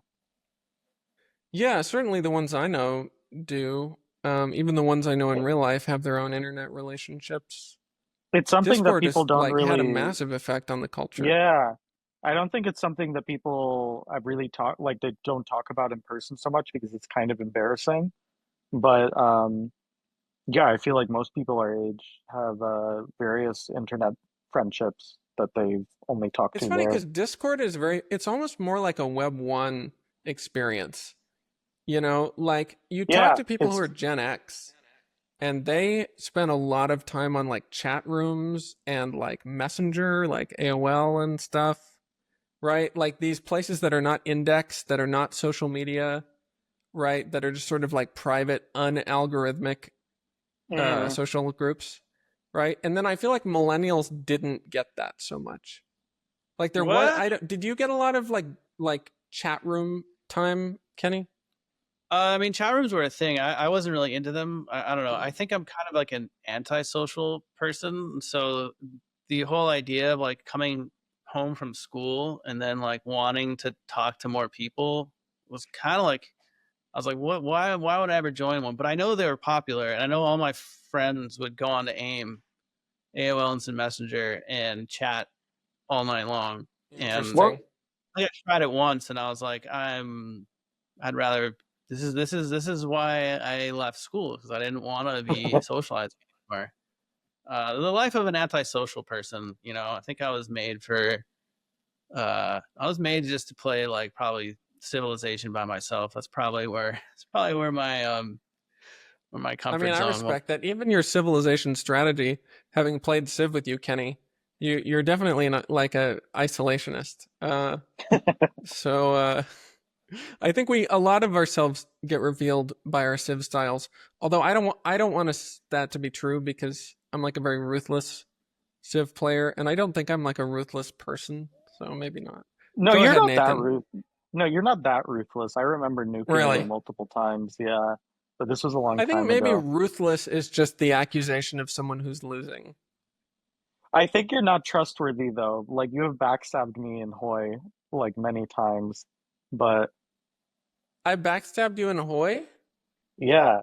Yeah, certainly the ones I know do. Even the ones I know in real life have their own internet relationships. It's something that Discord people has don't like had a really, massive effect on the culture. yeah. I don't think it's something that people have really talk like they don't talk about in person so much because it's kind of embarrassing. But yeah, I feel like most people our age have various internet friendships that they've only talked It's to funny there. because Discord is it's almost more like a Web 1 experience. Like you talk Yeah, to people who it's are Gen X and they spend a lot of time on like chat rooms and like Messenger, like AOL and stuff, right? Like these places that are not indexed, that are not social media, right? That are just sort of like private, unalgorithmic mm, social groups, right? And then I feel like millennials didn't get that so much. Like there was, What? did you get a lot of like chat room time, Kenny? I mean, chat rooms were a thing. I wasn't really into them. I don't know. I think I'm kind of like an antisocial person. So the whole idea of like coming home from school and then like wanting to talk to more people was kind of like I was like, what? Why would I ever join one? But I know they were popular, and I know all my friends would go on to AOL Instant Messenger, and chat all night long. And what Interesting. I tried it once, and I was like, I'd rather. This is why I left school because I didn't want to be socialized anymore. The life of an antisocial person, I think I was made for. I was made just to play like probably Civilization by myself. That's probably where. It's probably where my I mean, comfort I zone was. respect that. Even your civilization strategy, having played Civ with you, Kenny, you're definitely not like a isolationist. So I think a lot of ourselves get revealed by our Civ styles. Although I don't want that to be true because I'm like a very ruthless Civ player, and I don't think I'm like a ruthless person. So maybe not. No, Go you're ahead, not that Nathan. ruth. No, you're not that ruthless. I remember nuking you Really, multiple times. Yeah, but this was a long I think time maybe ago. ruthless is just the accusation of someone who's losing. I think you're not trustworthy though. Like you have backstabbed me and Hoy like many times, but I backstabbed you in Ahoy. yeah,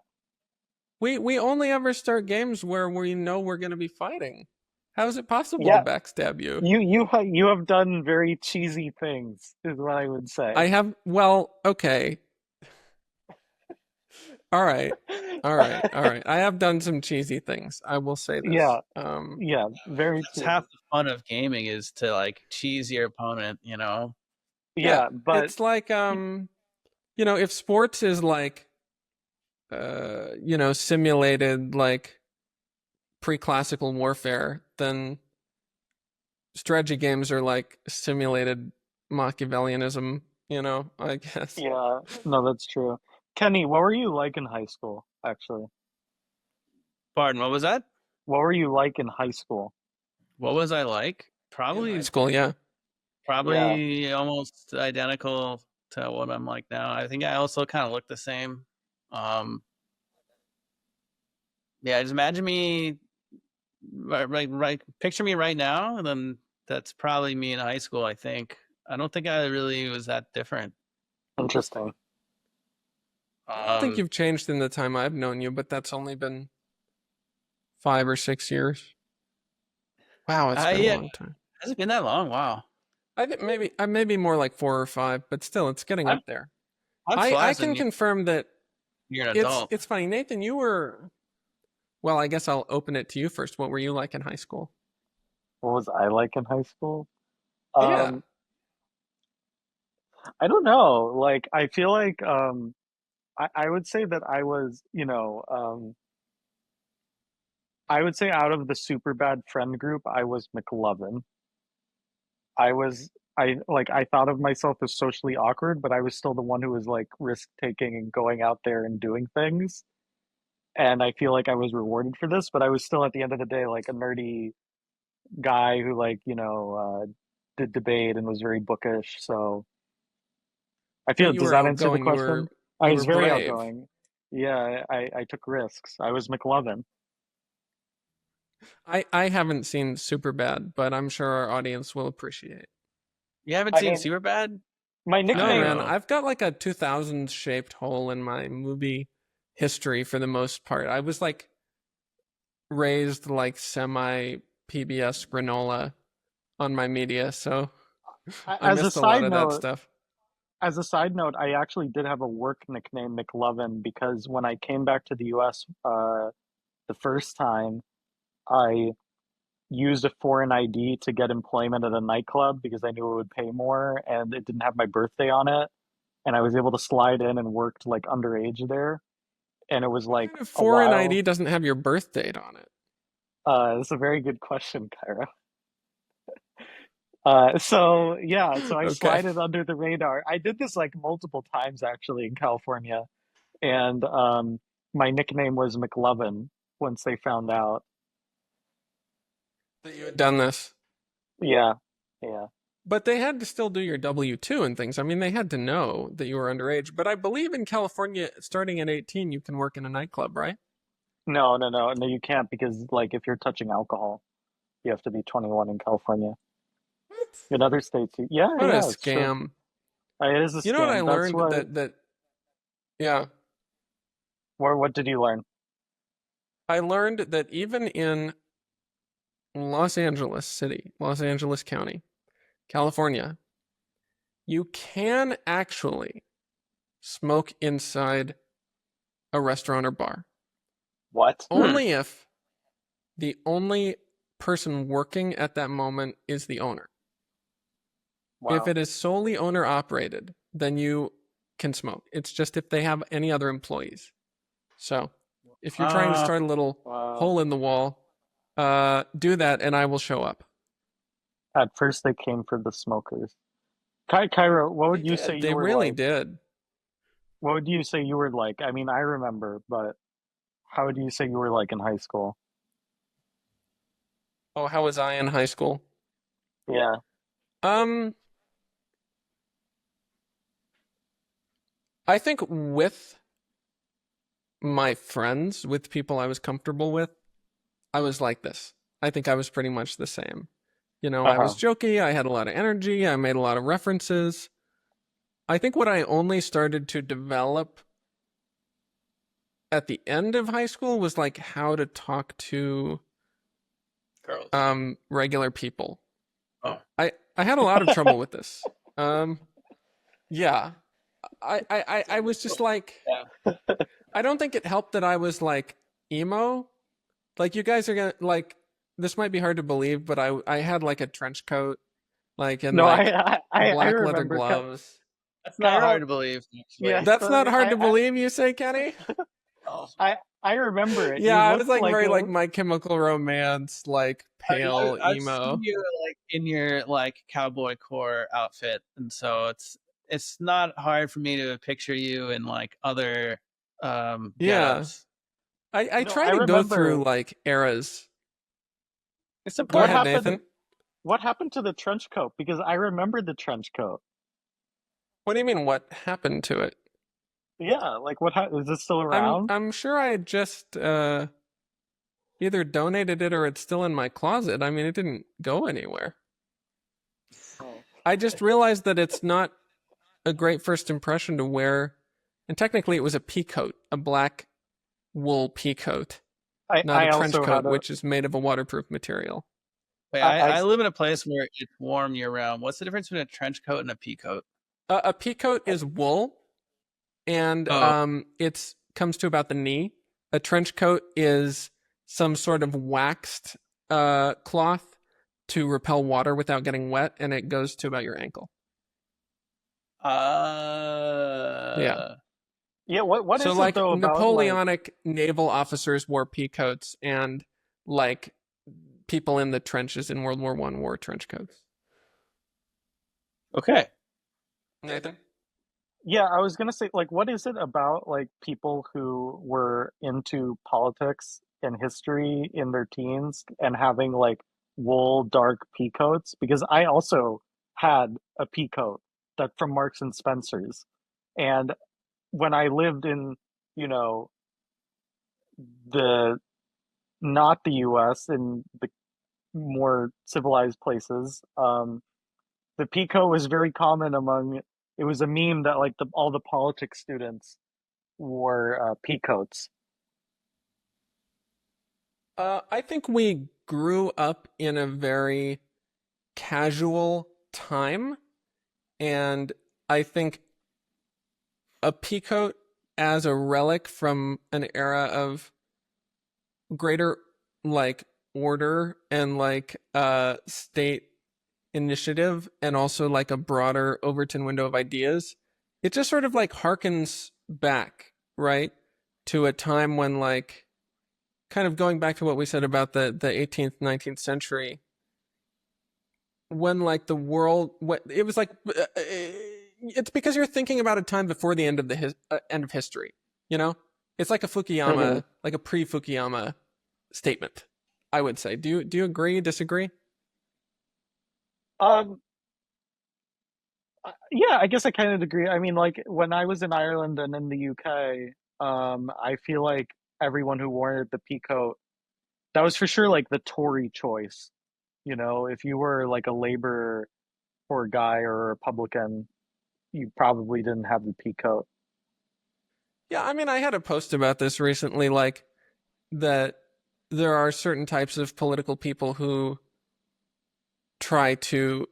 We only ever start games where we know we're going to be fighting. How is it possible to yeah. backstab you? You have done very cheesy things, is what I would say. I have, well, okay. All right. All right. All right. I have done some cheesy things. I will say this. Yeah, yeah, very That's half cheesy. the fun of gaming is to like cheese your opponent. Yeah, Yeah, but it's like if sports is like simulated like pre-classical warfare, then strategy games are like simulated Machiavellianism, I guess. yeah, no, that's true. Kenny, what were you like in high school, actually? Pardon, what was that? What were you like in high school? What was I like? In high Probably, school, yeah. Yeah. probably almost identical to what I'm like now. I think I also kind of look the same. Um, yeah, just imagine me, right, picture me right now, and then that's probably me in high school. I think. I don't think I really was that different. Interesting. I don't think Um, you've changed in the time I've known you, but that's only been 5 or 6 years. Wow, it's I been a yeah, long time. has it been that long? Wow. I think maybe I maybe more like 4 or 5, but still, it's getting I'm up there. I'm I flaccid. can confirm that You're an it's adult. it's funny, Nathan. You were well. I guess I'll open it to you first. What were you like in high school? What was I like in high school? Yeah, Um, I don't know. Like, I feel like I would say that I was, I would say out of the super bad friend group, I was McLovin. I was I thought of myself as socially awkward, but I was still the one who was like risk taking and going out there and doing things. And I feel like I was rewarded for this, but I was still at the end of the day like a nerdy guy who did debate and was very bookish. So I but feel, you does were that answer the outgoing. question? I You was were very brave. outgoing. Yeah, I took risks. I was McLovin. I haven't seen Super Bad, but I'm sure our audience will appreciate. You haven't I seen mean, Superbad? My No, nickname, man, Cairo. I've got like a 2000 shaped hole in my movie history for the most part. I was like raised like semi PBS granola on my media, so I as a missed a lot side of that note, stuff. I actually did have a work nickname, McLovin, because when I came back to the US the first time, I used a foreign ID to get employment at a nightclub because I knew it would pay more and it didn't have my birthday on it. And I was able to slide in and worked like underage there. And it was What like kind of a foreign ID while. doesn't have your birth date on it? It's a very good question, Kyra. So yeah, so I Okay. slided under the radar. I did this like multiple times actually in California, and my nickname was McLovin once they found out. That you had done this. Yeah, yeah. But they had to still do your W-2 and things. I mean, they had to know that you were underage. But I believe in California, starting at 18, you can work in a nightclub, right? No, no, no, no. You can't because like if you're touching alcohol, you have to be 21 in California. What? In other states, yeah, What a yeah, it's true. scam. It is a You know what I scam. That's learned why. that yeah, What did you learn? I learned that even in Los Angeles City, Los Angeles County, California, you can actually smoke inside a restaurant or bar. What? Hmm. Only if the only person working at that moment is the owner. If Wow. it is solely owner operated, then you can smoke. It's just if they have any other employees. So if you're trying to Uh, start a little Wow. hole in the wall, do that and I will show up. At first, they came for the smokers. Cairo, what They would you say did. you They were really like? did. What would you say you were like? I mean, I remember, but how would you say you were like in high school? Oh, how was I in high school? Yeah. Um, I think with my friends, with people I was comfortable with, I was like this. I think I was pretty much the same. You know, I was Uh-huh. jokey, I had a lot of energy, I made a lot of references. I think what I only started to develop at the end of high school was like how to talk to girls. regular people. Oh. I had a lot of trouble with this. Um yeah. I was just like Yeah. I don't think it helped that I was like emo. Like you guys are gonna like this might be hard to believe, but I had like a trench coat, like and No, like I black leather remember gloves. That's not hard Cairo. to believe, Yes, actually. That's not hard to believe, you say, Kenny? Oh. I remember it. Yeah, You I was looked like like very like a My Chemical Romance, like pale I've seen emo. you like in your like cowboy core outfit, and so it's not hard for me to picture you in like other Yeah. get-ups. I No, try I to go through remember like eras. It's Go what ahead, important. happened. Nathan. What happened to the trench coat? Because I remember the trench coat. What do you mean what happened to it? Yeah, like is it still I'm around? I'm sure I had just either donated it or it's still in my closet. I mean, it didn't go anywhere. Oh. I just realized that it's not a great first impression to wear, and technically it was a pea coat, a black wool pea coat, not a I trench also had coat, a which is made of a waterproof material. Wait, I I live in a place where it's warm year round. What's the difference between a trench coat and a pea coat? A pea coat is wool, and Oh, it's comes to about the knee. A trench coat is some sort of waxed cloth to repel water without getting wet, and it goes to about your ankle. Yeah. yeah, what So is it like though about like Napoleonic naval officers wore pea coats, and like people in the trenches in World War One wore trench coats. okay. Nathan? yeah, I was gonna say like what is it about like people who were into politics and history in their teens and having like wool dark pea coats? Because I also had a pea coat that from Marks and Spencer's. And when I lived in, you know, the not the US in the more civilized places, the pea coat was very common among it was a meme that like all the politics students wore pea coats. I think we grew up in a very casual time, and I think a peacoat as a relic from an era of greater like order and like state initiative and also like a broader Overton window of ideas, it just sort of like harkens back, right, to a time when like kind of going back to what we said about the 18th 19th century, when like the world, what it was like it's because you're thinking about a time before the end of the end of history, you know. It's like a Hmm. Fukuyama, like a pre-Fukuyama statement, I would say. Do you agree, disagree? Um, yeah, I guess I kind of agree. I mean, like when I was in Ireland and in the UK, I feel like everyone who wore the peacoat, that was for sure like the Tory choice. You know, if you were like a Labour or guy or a Republican, you probably didn't have the peacoat. Yeah, I mean, I had a post about this recently, like that there are certain types of political people who try to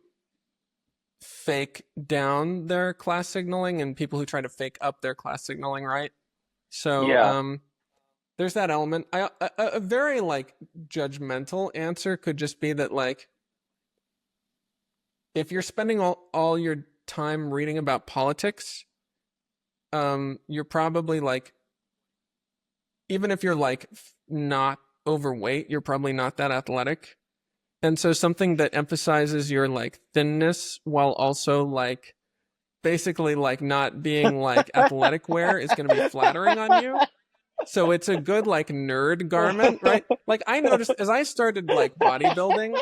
fake down their class signaling and people who try to fake up their class signaling, right? So, Yeah. there's that element. A very like judgmental answer could just be that like if you're spending all your time reading about politics, you're probably like, even if you're like not overweight, you're probably not that athletic. And so something that emphasizes your like thinness while also like basically like not being like athletic wear is going to be flattering on you. So it's a good like nerd garment, right? Like I noticed as I started like bodybuilding,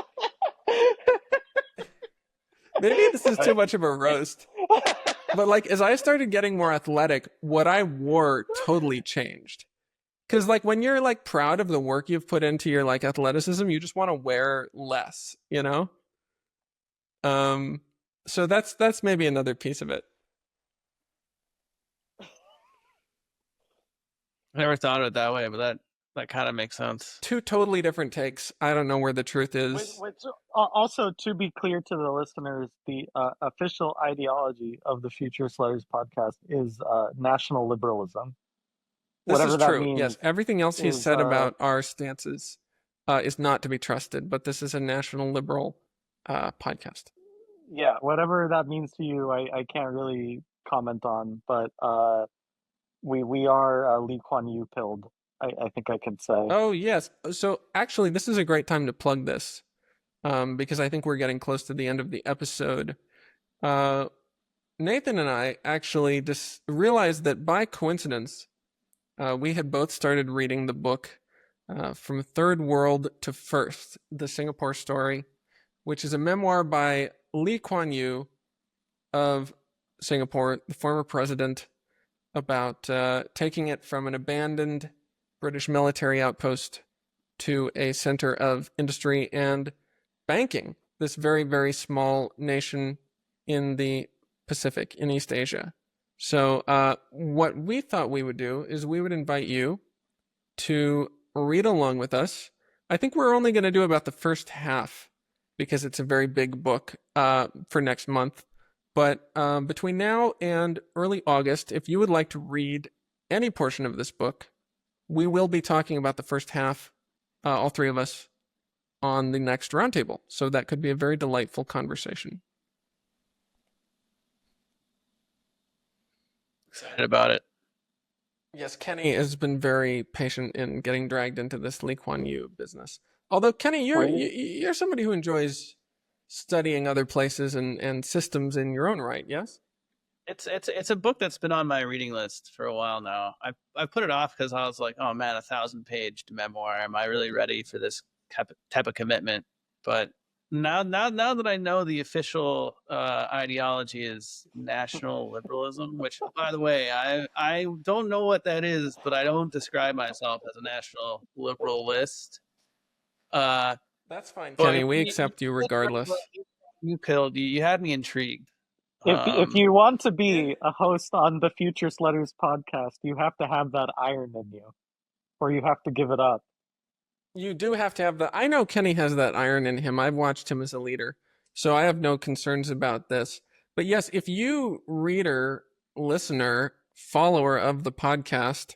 maybe this is too much of a roast, but like as I started getting more athletic, what I wore totally changed. Cause like when you're like proud of the work you've put into your like athleticism, you just want to wear less, you know? Um, so that's maybe another piece of it. I never thought of it that way, but that kind of makes sense. Two totally different takes. I don't know where the truth is. Which also, to be clear to the listeners, the official ideology of the Futurist Letters podcast is national liberalism. This is Whatever that true. Yes, means everything else he's is, said about our stances is not to be trusted. But this is a national liberal podcast. yeah, whatever that means to you, I can't really comment on, but we are Lee Kuan Yew pilled. I think I could say. Oh yes. So actually, this is a great time to plug this because I think we're getting close to the end of the episode. Uh, Nathan and I actually just realized that by coincidence, we had both started reading the book From Third World to First, the Singapore Story, which is a memoir by Lee Kuan Yew of Singapore, the former president, about taking it from an abandoned British military outpost to a center of industry and banking, this very, very small nation in the Pacific, in East Asia. So, what we thought we would do is we would invite you to read along with us. I think we're only going to do about the first half because it's a very big book for next month. But between now and early August, if you would like to read any portion of this book, we will be talking about the first half, all three of us, on the next roundtable. So that could be a very delightful conversation. Excited about it. Yes, Kenny has been very patient in getting dragged into this Lee Kuan Yew business. Although Kenny, you're somebody who enjoys studying other places and systems in your own right. Yes. It's a book that's been on my reading list for a while now. I put it off because I was like, oh man, 1,000-page memoir. Am I really ready for this type of commitment? But now that I know the official ideology is national liberalism, which by the way, I don't know what that is, but I don't describe myself as a national liberalist. That's fine, But Kenny. We accept you regardless. you had me intrigued. If you want to be a host on the Futurist Letters podcast, you have to have that iron in you, or you have to give it up. You do have to have the. I know Kenny has that iron in him. I've watched him as a leader, so I have no concerns about this. But yes, if you, reader, listener, follower of the podcast,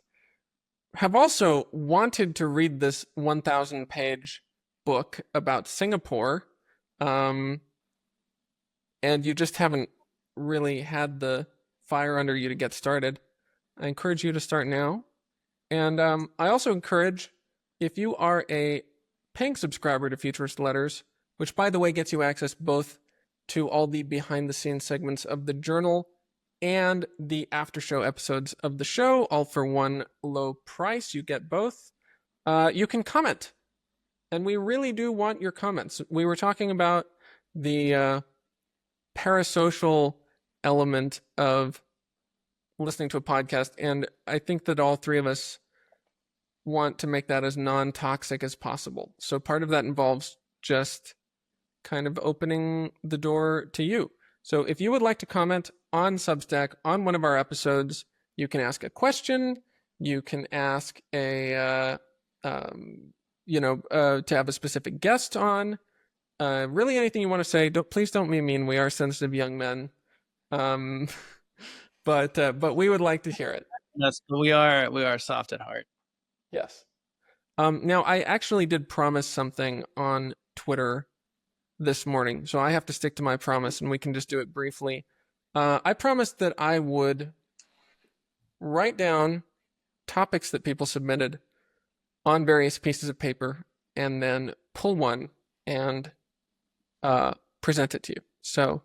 have also wanted to read this 1,000-page book about Singapore, and you just haven't really had the fire under you to get started, I encourage you to start now. And I also encourage, if you are a paying subscriber to Futurist Letters, which, by the way, gets you access both to all the behind-the-scenes segments of the journal and the after-show episodes of the show, all for one low price. You get both. You can comment, and we really do want your comments. We were talking about the parasocial element of listening to a podcast, and I think that all three of us want to make that as non-toxic as possible. So part of that involves just kind of opening the door to you. So if you would like to comment on Substack on one of our episodes, you can ask a question, you can ask to have a specific guest on, really anything you want to say. Please don't be mean. We are sensitive young men. But we would like to hear it. We are soft at heart. Yes. Now, I actually did promise something on Twitter this morning, so I have to stick to my promise, and we can just do it briefly. I promised that I would write down topics that people submitted on various pieces of paper and then pull one and present it to you. So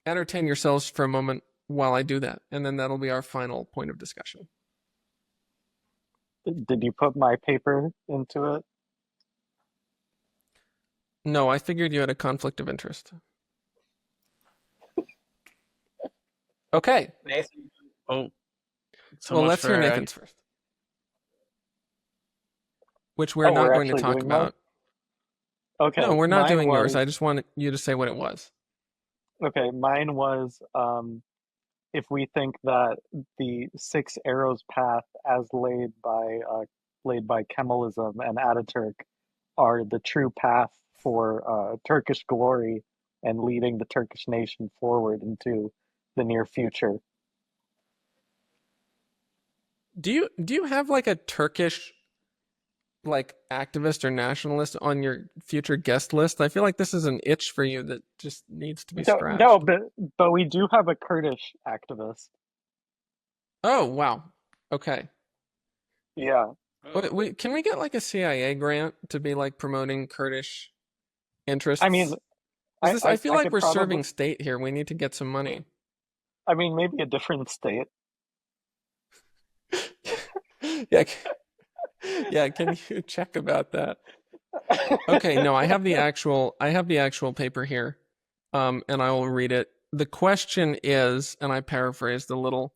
entertain yourselves for a moment while I do that, and then that'll be our final point of discussion. Did you put my paper into it? No, I figured you had a conflict of interest. Okay. Nathan. Oh. Well, let's hear Nathan's first. Which we're not going to talk about. Okay. No, we're not doing yours. I just want you to say what it was. Okay, mine was if we think that the Six Arrows path as laid by Kemalism and Ataturk are the true path for Turkish glory and leading the Turkish nation forward into the near future. Do you have like a Turkish like activist or nationalist on your future guest list? I feel like this is an itch for you that just needs to be scratched. No, but we do have a Kurdish activist. Oh, wow. Okay. Yeah. Can we get like a CIA grant to be like promoting Kurdish interests? I mean, I feel like we're serving state here. We need to get some money. I mean, maybe a different state. Yeah. Yeah, can you check about that? Okay, no, I have the actual paper here. And I will read it. The question is, and I paraphrased a little,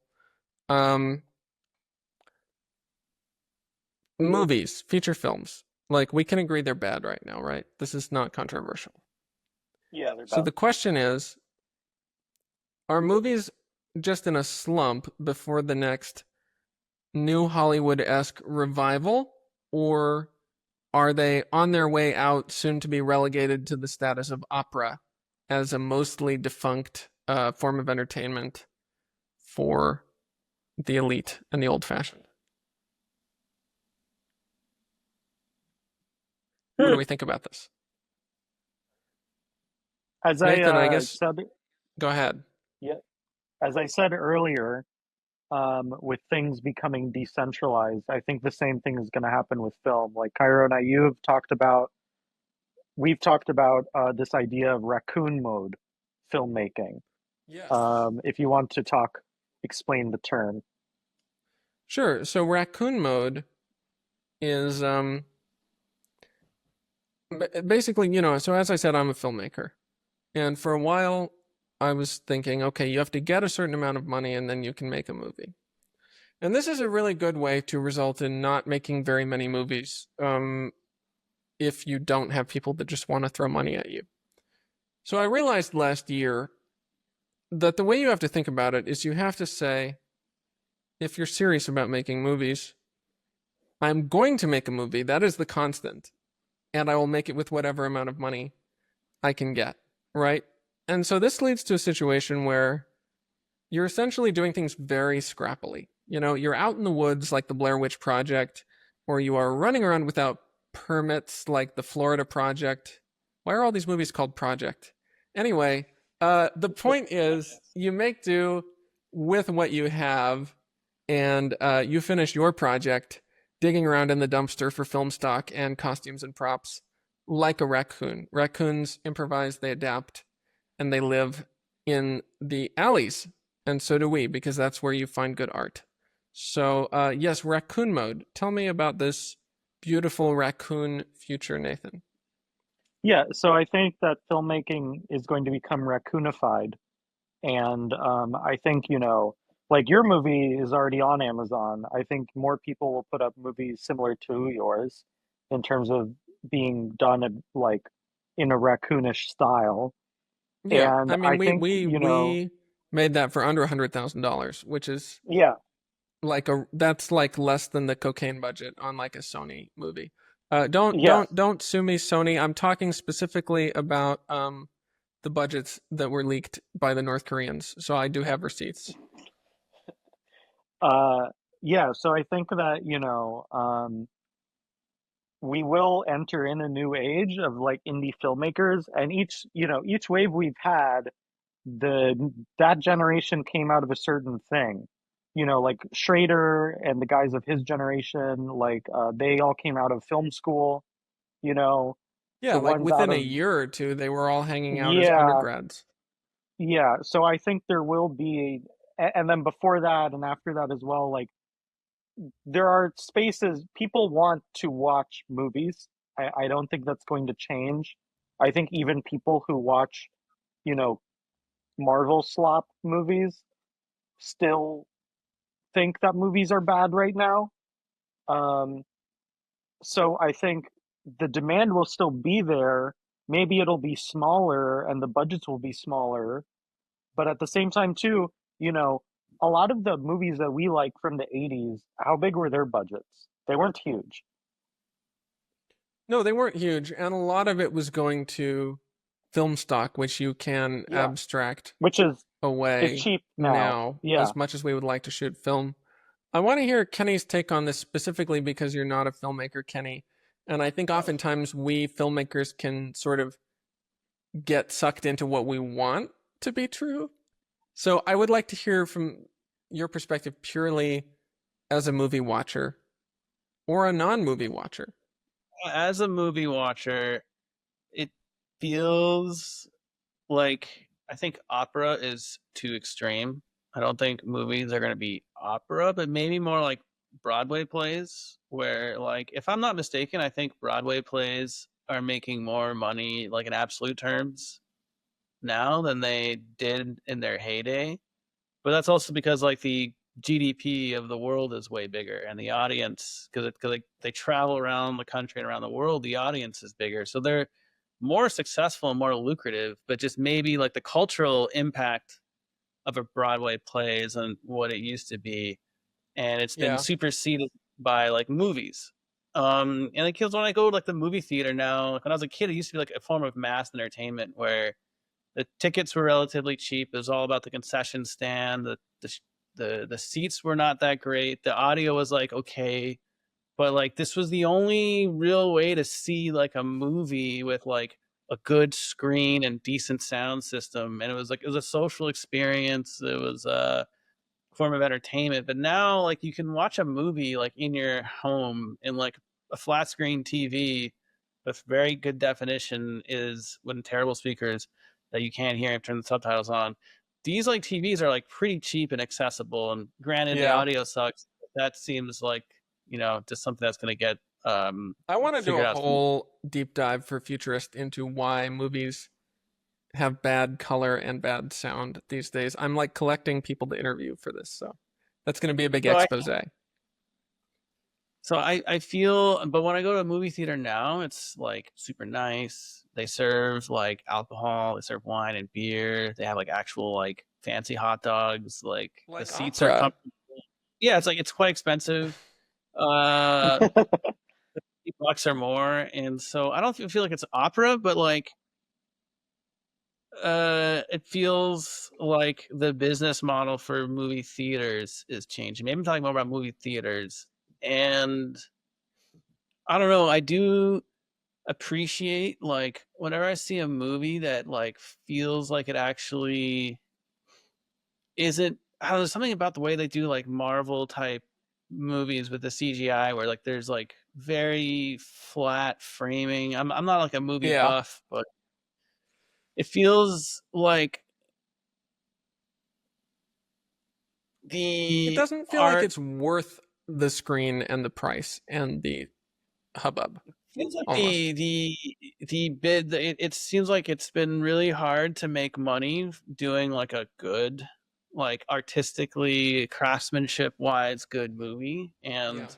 movies, feature films. Like, we can agree they're bad right now, right? This is not controversial. Yeah, they're bad. So the question is, are movies just in a slump before the next new Hollywood-esque revival, or are they on their way out, soon to be relegated to the status of opera as a mostly defunct form of entertainment for the elite and the old-fashioned? What do we think about this? As Nathan, I guess. said, Go ahead. yeah, as I said earlier, with things becoming decentralized, I think the same thing is going to happen with film. Like Cairo and we've talked about this idea of raccoon mode filmmaking. Yes. If you want to explain the term. Sure. So raccoon mode is basically, so as I said, I'm a filmmaker. And for a while, I was thinking, okay, you have to get a certain amount of money and then you can make a movie. And this is a really good way to result in not making very many movies if you don't have people that just want to throw money at you. So I realized last year that the way you have to think about it is you have to say, if you're serious about making movies, I'm going to make a movie. That is the constant. And I will make it with whatever amount of money I can get, right? And so this leads to a situation where you're essentially doing things very scrappily. You know, you're out in the woods like the Blair Witch Project, or you are running around without permits like the Florida Project. Why are all these movies called Project? Anyway, the point is you make do with what you have, and you finish your project digging around in the dumpster for film stock and costumes and props like a raccoon. Raccoons improvise, they adapt, and they live in the alleys. And so do we, because that's where you find good art. So, yes, raccoon mode. Tell me about this beautiful raccoon future, Nathan. Yeah, so I think that filmmaking is going to become raccoonified. And I think, like your movie is already on Amazon. I think more people will put up movies similar to yours in terms of being done like in a raccoonish style. Yeah, And I mean, I we think, we we made that for under $100,000, which is yeah, that's like less than the cocaine budget on like a Sony movie. Don't yes. don't don't sue me, Sony. I'm talking specifically about the budgets that were leaked by the North Koreans. So I do have receipts. Uh, yeah, so I think that, we will enter in a new age of like indie filmmakers, and each wave we've had, that generation came out of a certain thing. Like Schrader and the guys of his generation, like they all came out of film school, you know, Yeah, the like ones out within a of year or two, they were all hanging out as yeah, undergrads. yeah. So I think there will be, and then before that and after that as well, like there are spaces people want to watch movies. I don't think that's going to change. I think even people who watch, you know, Marvel slop movies still think that movies are bad right now. Um, so I think the demand will still be there. Maybe it'll be smaller and the budgets will be smaller. But at the same time, too, you know, a lot of the movies that we like from the 80s, how big were their budgets? They weren't huge. No, they weren't huge, and a lot of it was going to film stock, which you can Yeah. abstract Which is it's away cheap now. now Yeah. as much as we would like to shoot film. I want to hear Kenny's take on this specifically because you're not a filmmaker, Kenny. And I think oftentimes we filmmakers can sort of get sucked into what we want to be true. So I would like to hear from your perspective purely as a movie watcher or a non-movie watcher. As a movie watcher, it feels like I think opera is too extreme. I don't think movies are going to be opera, but maybe more like Broadway plays, where, like, if I'm not mistaken, I think Broadway plays are making more money, like in absolute terms, now than they did in their heyday. But that's also because like the GDP of the world is way bigger, and the audience, because they travel around the country and around the world, the audience is bigger, so they're more successful and more lucrative. But just maybe like the cultural impact of a Broadway play isn't what it used to be, and it's been Yeah. superseded by like movies. And like, kids, when I go to like the movie theater now, like when I was a kid, it used to be like a form of mass entertainment where the tickets were relatively cheap. It was all about the concession stand. The seats were not that great. The audio was like okay, but like this was the only real way to see like a movie with like a good screen and decent sound system. And it was a social experience. It was a form of entertainment. But now like you can watch a movie like in your home in like a flat screen TV with very good definition, is when terrible speakers that you can't hear and turn the subtitles on. These like TVs are like pretty cheap and accessible, and granted the Yeah. audio sucks. That seems like, just something that's going to get I want to do figured a out. whole deep dive for Futurist into why movies have bad color and bad sound these days. I'm like collecting people to interview for this, so that's going to be a big So I expose. So I feel, but when I go to a movie theater now, it's like super nice. They serve like alcohol, they serve wine and beer. They have like actual like fancy hot dogs. Like the Like seats are opera. comfortable. Yeah, it's like it's quite expensive. Uh, $50 or more, and so I don't feel like it's opera, but like it feels like the business model for movie theaters is changing. Maybe I'm talking more about movie theaters, and I don't know. I do appreciate like whenever I see a movie that like feels like it actually isn't. I don't know, something about the way they do like Marvel type movies with the CGI where like there's like very flat framing. I'm not like a movie Yeah. buff, but it feels like It the doesn't feel like art it's worth the screen and the price and the hubbub feels like almost. the bid. It seems like it's been really hard to make money doing like a good, like artistically craftsmanship wise good movie, Yeah. and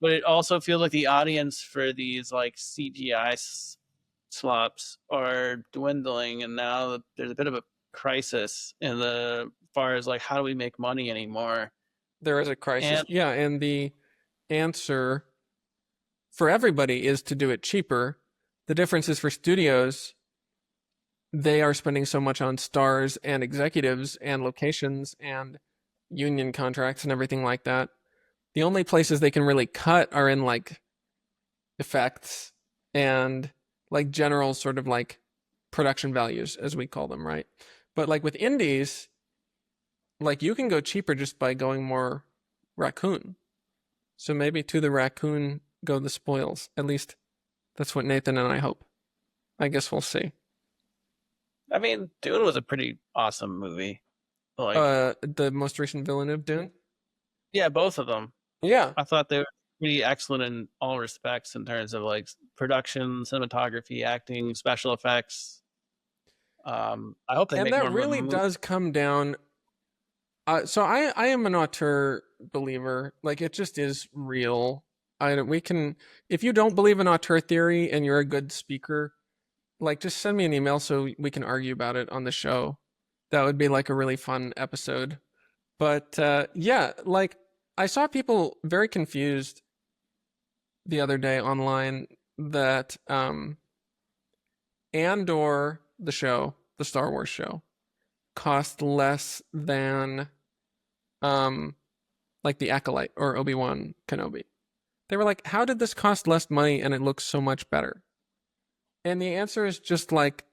but it also feels like the audience for these like CGI slops are dwindling, and now there's a bit of a crisis in the far as like how do we make money anymore. There is a crisis. And Yeah, and the answer for everybody is to do it cheaper. The difference is for studios, they are spending so much on stars and executives and locations and union contracts and everything like that. The only places they can really cut are in like effects and like general sort of like production values, as we call them, right? But like with indies, like you can go cheaper just by going more raccoon. So maybe to the raccoon go the spoils. At least that's what Nathan and I hope. I guess we'll see. I mean, Dune was a pretty awesome movie. Like, The most recent villain of Dune. yeah, both of them. Yeah, I thought they were pretty excellent in all respects in terms of like production, cinematography, acting, special effects. I hope they and make that more really movies. does come down. So I am an auteur believer. Like it just is real. We can, if you don't believe in auteur theory and you're a good speaker, like just send me an email so we can argue about it on the show. That would be like a really fun episode. But yeah, like I saw people very confused the other day online that Andor, the show, the Star Wars show, cost less than um like the Acolyte or Obi-Wan Kenobi. They were like, "How did this cost less money and it looks so much better?" And the answer is just like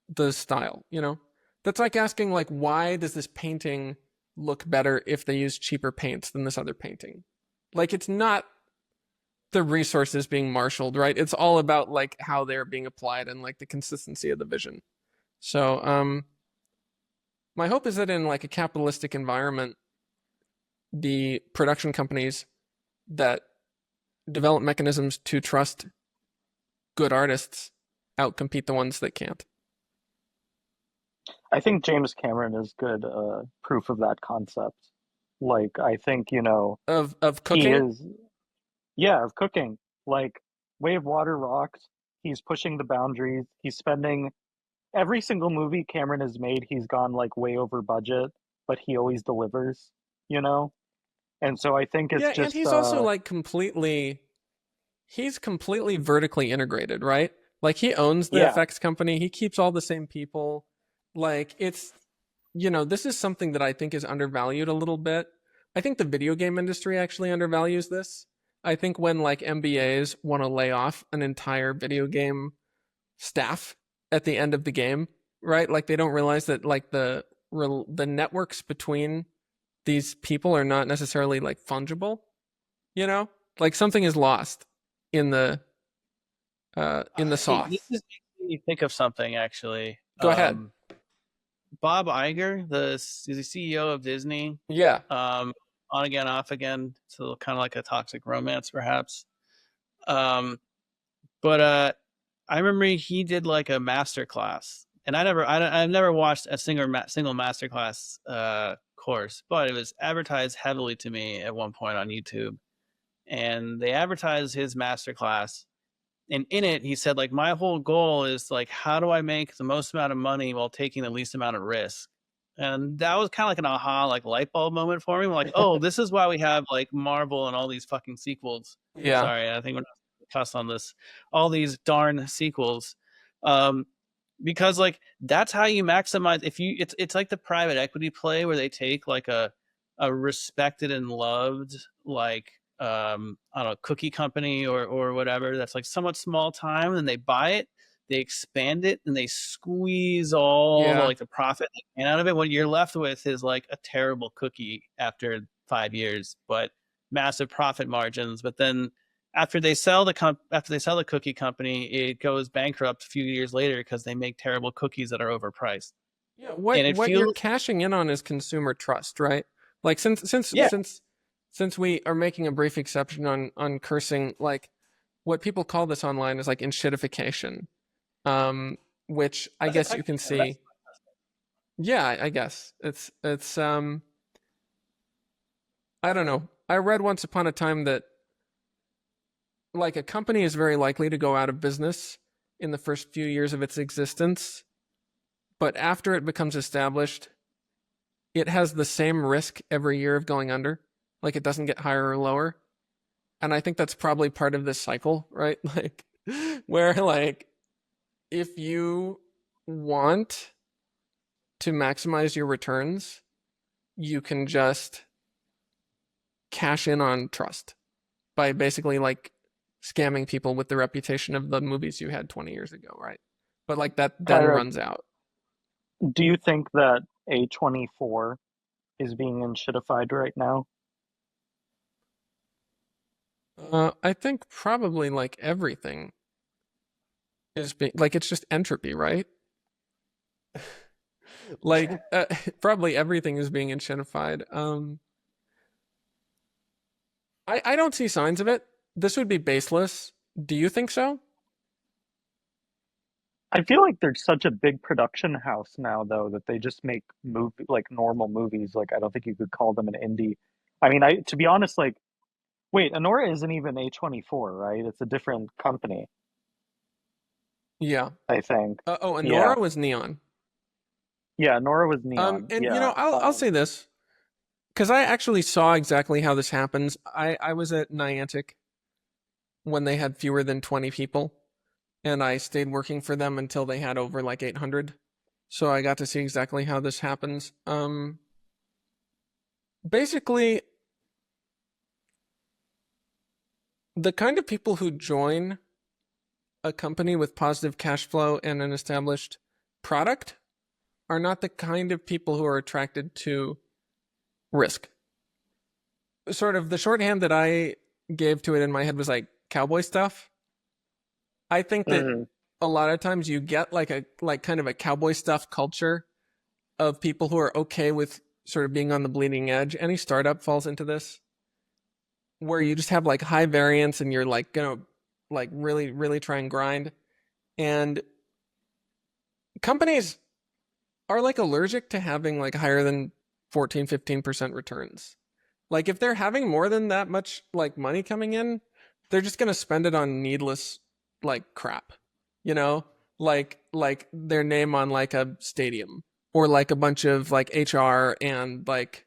the style, you know? That's like asking like why does this painting look better if they use cheaper paints than this other painting? Like it's not the resources being marshaled, right? It's all about like how they're being applied and like the consistency of the vision. So, my hope is that in like a capitalistic environment, the production companies that develop mechanisms to trust good artists outcompete the ones that can't. I think James Cameron is good proof of that concept. Like, I think, you know, Of he cooking, is, yeah, of cooking. Like, Wave Water rocks. He's pushing the boundaries. He's spending every single movie Cameron has made, he's gone like way over budget, but he always delivers, you know? And so I think yeah, it's and just, he's also like he's completely vertically integrated, right? Like he owns the yeah, effects company, he keeps all the same people. Like it's, this is something that I think is undervalued a little bit. I think the video game industry actually undervalues this. I think when like MBAs want to lay off an entire video game staff at the end of the game, right? Like they don't realize that like the networks between these people are not necessarily like fungible, you know? Like something is lost in the This sauce. is making me think of something actually. Go ahead. Bob Iger, he's the CEO of Disney. Yeah. Um, on again, off again. So kind of like a toxic romance, perhaps. Um, but I remember he did like a master class, and I've never watched a single master class course, but it was advertised heavily to me at one point on YouTube. and they advertised his masterclass. And in it, he said, like, my whole goal is like, how do I make the most amount of money while taking the least amount of risk? And that was kind of like an aha, like light bulb moment for me. I'm like, oh, this is why we have like Marvel and all these fucking sequels. Yeah. Sorry, I think we're not cuss on this. All these darn sequels. Because like that's how you maximize. If you, it's like the private equity play where they take like a respected and loved like I don't know, cookie company or whatever that's like somewhat small time, and they buy it, they expand it, and they squeeze all the Yeah. like the profit they can out of it. What you're left with is like a terrible cookie after 5 years, but massive profit margins. But then after they sell the cookie company, it goes bankrupt a few years later because they make terrible cookies that are overpriced. Yeah, And it what you're feels cashing in on is consumer trust, right? Like yeah, since we are making a brief exception on cursing, like what people call this online is like enshittification, which I guess you can that's see. Yeah, I guess it's I don't know. I read once upon a time that like a company is very likely to go out of business in the first few years of its existence, but after it becomes established, it has the same risk every year of going under. Like it doesn't get higher or lower. And I think that's probably part of this cycle, right? Like where like if you want to maximize your returns, you can just cash in on trust by basically like scamming people with the reputation of the movies you had 20 years ago, right? But like that then Kyra, runs out. do you think that A24 is being enshittified right now? I think probably like everything is being like it's just entropy, right? Like probably everything is being incentivized. I don't see signs of it. This would be baseless. Do you think so? I feel like they're such a big production house now, though, that they just make like normal movies. Like I don't think you could call them an indie. I mean, I to be honest, like wait, Anora isn't even A24, right? It's a different company, Yeah. I think. Oh, and Yeah. Nora was Neon. Yeah, Nora was Neon. And you Yeah. know, I'll say this because I actually saw exactly how this happens. I was at Niantic when they had fewer than 20 people, and I stayed working for them until they had over like 800. So I got to see exactly how this happens. Basically, the kind of people who join a company with positive cash flow and an established product are not the kind of people who are attracted to risk. Sort of the shorthand that I gave to it in my head was like cowboy stuff. I think that Hmm. a lot of times you get like a like kind of a cowboy stuff culture of people who are okay with sort of being on the bleeding edge. Any startup falls into this where you just have like high variance and you're like gonna like really try and grind. And companies are like allergic to having like higher than 14-15% returns. Like if they're having more than that much like money coming in, they're just gonna spend it on needless like crap, you know, like their name on like a stadium or like a bunch of like HR and like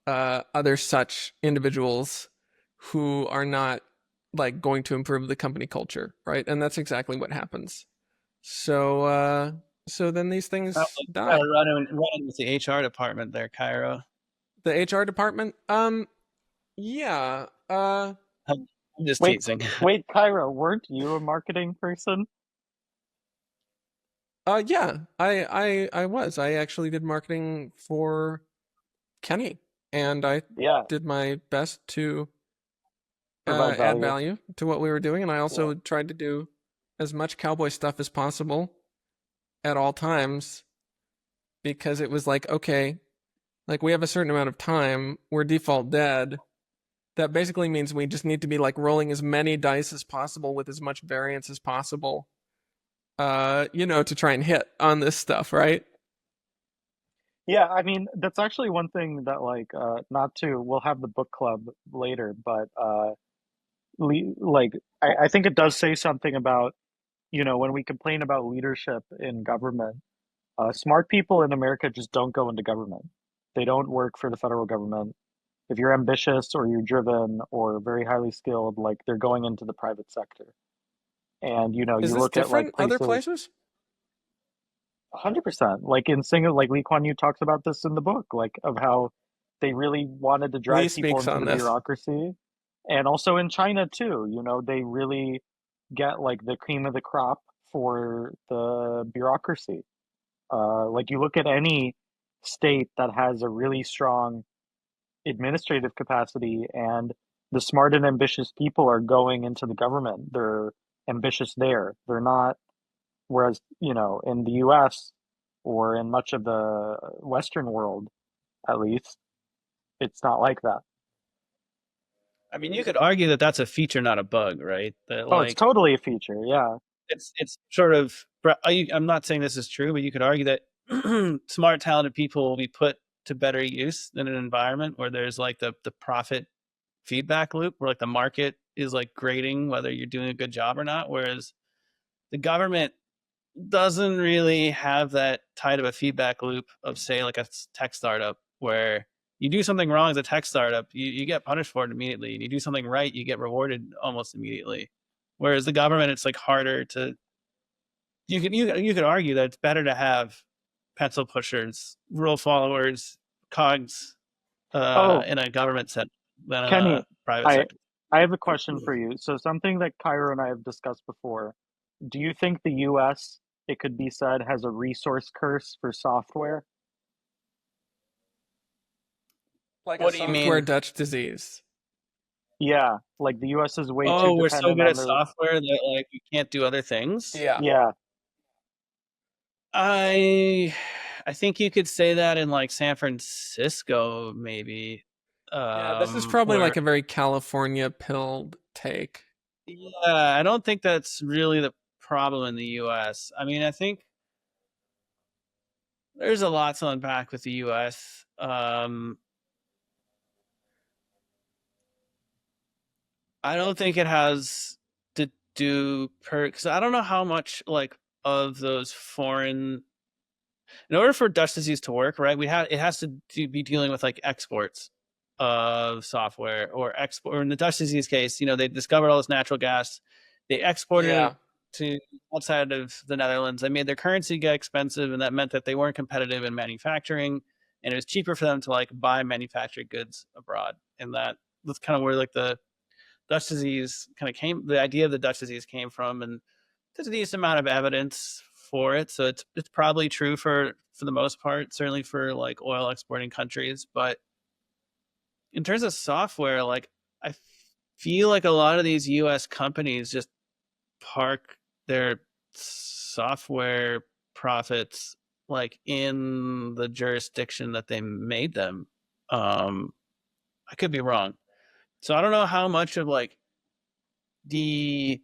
other such individuals who are not like going to improve the company culture, right? And that's exactly what happens. So then these things die. running with the HR department there, Cairo. The HR department, yeah, I'm just Wait, teasing. wait, Kyra, weren't you a marketing person? yeah, I was. I actually did marketing for Kenny, and I Yeah, did my best to provide add value. value to what we were doing, and I Yeah. also tried to do as much cowboy stuff as possible at all times because it was like, okay, like we have a certain amount of time, we're default dead. That basically means we just need to be like rolling as many dice as possible with as much variance as possible, to try and hit on this stuff, right? Yeah, I mean, that's actually one thing that like not to we'll have the book club later, but like I think it does say something about, when we complain about leadership in government, smart people in America just don't go into government. They don't work for the federal government. If you're ambitious or you're driven or very highly skilled, like they're going into the private sector. And Is you this look at like different other places, places? 100%. Like in Singapore, like Lee Kuan Yew talks about this in the book, like of how they really wanted to Lee drive people speaks into on the this. bureaucracy. And also in China too, they really get like the cream of the crop for the bureaucracy. Like you look at any state that has a really strong administrative capacity, and the smart and ambitious people are going into the government. They're ambitious there. They're not, whereas, in the US or in much of the Western world, at least, it's not like that. I mean, you could argue that that's a feature, not a bug, right? That Oh, it's like totally a feature. Yeah. it's sort of. I'm not saying this is true, but you could argue that smart, talented people will be put to better use in an environment where there's like the profit feedback loop, where like the market is like grading whether you're doing a good job or not, whereas the government doesn't really have that tight of a feedback loop of, say, like a tech startup where you do something wrong as a tech startup, you get punished for it immediately, and you do something right, you get rewarded almost immediately. Whereas the government, it's like harder to. You could argue that it's better to have pencil pushers, rule followers, cogs Oh, in a government set than in Kenny, a private I sector. I have a question for you. So something that Cairo and I have discussed before. Do you think the US, it could be said, has a resource curse for software? Like a What do you software mean? Dutch disease. Yeah, like the US is way too Oh, we're so dependent good on at their, software that like we can't do other things. Yeah. yeah. I I think you could say that in like San Francisco, maybe. Yeah, this is probably Where like a very California pilled take. yeah, I don't think that's really the problem in the US. I mean, I think there's a lot to unpack with the US. I don't think it has to do because I don't know how much like of those foreign in order for Dutch disease to work, right? It has to be dealing with like exports of software or export. Or in the Dutch disease case, they discovered all this natural gas, they exported it Yeah. to outside of the Netherlands. They made their currency get expensive, and that meant that they weren't competitive in manufacturing, and it was cheaper for them to like buy manufactured goods abroad. And that's kind of where like the Dutch disease kind of came. The idea of the Dutch disease came from, and there's a decent amount of evidence for it. So it's probably true for the most part, certainly for like oil exporting countries. But in terms of software, like I feel like a lot of these U.S. companies just park their software profits like in the jurisdiction that they made them. I could be wrong. So I don't know how much of like the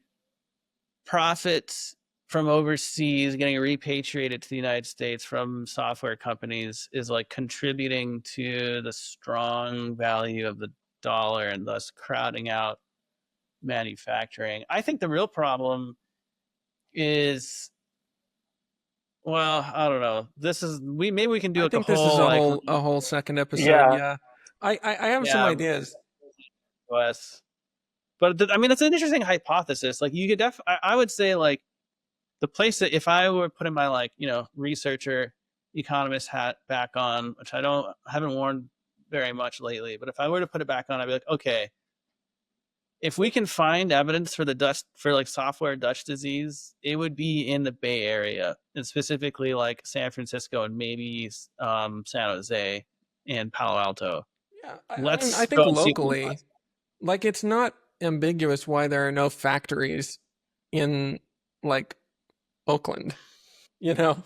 profits from overseas getting repatriated to the United States from software companies is like contributing to the strong value of the dollar and thus crowding out manufacturing. I think the real problem is, well, I don't know. This is maybe we can do I like a think this is whole like a whole second episode. Yeah. Yeah. I have some yeah, ideas. US. But I mean, it's an interesting hypothesis. Like you could I would say like the place that if I were putting my like researcher economist hat back on, which haven't worn very much lately, but if I were to put it back on, I'd be like, okay, if we can find evidence for the Dutch for like software Dutch disease, it would be in the Bay Area and specifically like San Francisco and maybe San Jose and Palo Alto. Yeah. I mean, I Let's think go and see what we locally, like it's not ambiguous why there are no factories in like Oakland, you know?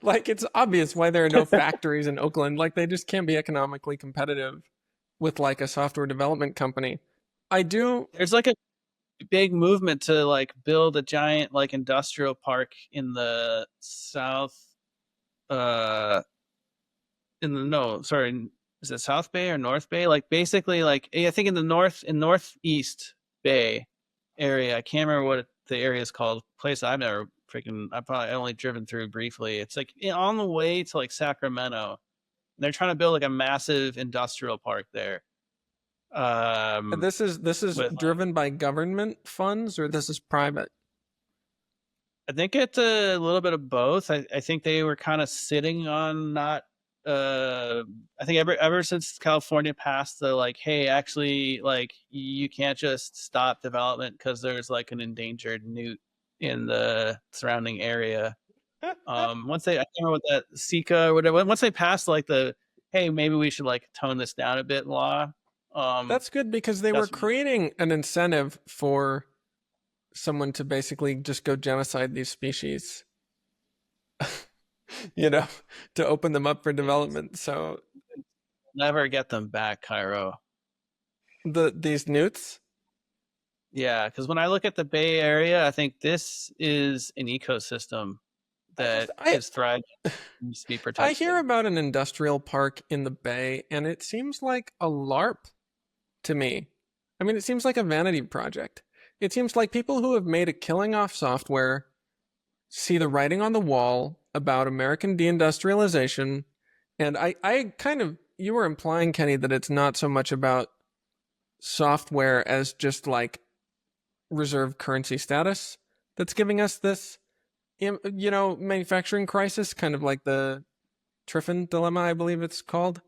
Like it's obvious why there are no factories in Oakland. Like they just can't be economically competitive with like a software development company. I do. There's like a big movement to like build a giant like industrial park in the south uh in the no sorry is it South Bay or North Bay, like basically like I think in the northeast bay area. I can't remember what the area is called. Place I've probably only driven through briefly. It's like on the way to like Sacramento. They're trying to build like a massive industrial park there. This is with driven by government funds, or this is private? I think it's a little bit of both. I think they were kind of sitting on not. I think ever since California passed the like, hey, actually, like you can't just stop development because there's like an endangered newt in the surrounding area. Once I can't remember what that Sika or whatever. Once they passed like the, hey, maybe we should like tone this down a bit law. That's good because they were creating an incentive for someone to basically just go genocide these species, to open them up for development. So never get them back, Cairo. These newts? Yeah, because when I look at the Bay Area, I think this is an ecosystem that is thriving, needs to be protected. I hear about an industrial park in the Bay, and it seems like a LARP to me. I mean, it seems like a vanity project. It seems like people who have made a killing off software see the writing on the wall about American deindustrialization. And I kind of, you were implying, Kenny, that it's not so much about software as just like reserve currency status that's giving us this, manufacturing crisis, kind of like the Triffin dilemma, I believe it's called.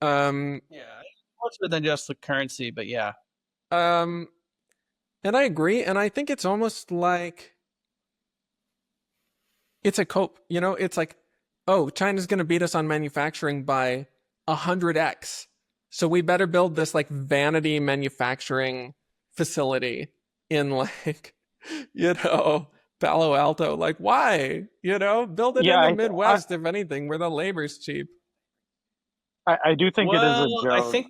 Yeah, more than just the currency, but yeah. And I agree, and I think it's almost like it's a cope. It's like, oh, China's going to beat us on manufacturing by 100x, so we better build this like vanity manufacturing facility in like, Palo Alto. Like, why? Build it in the Midwest, if anything, where the labor's cheap. I do think it is a joke. I think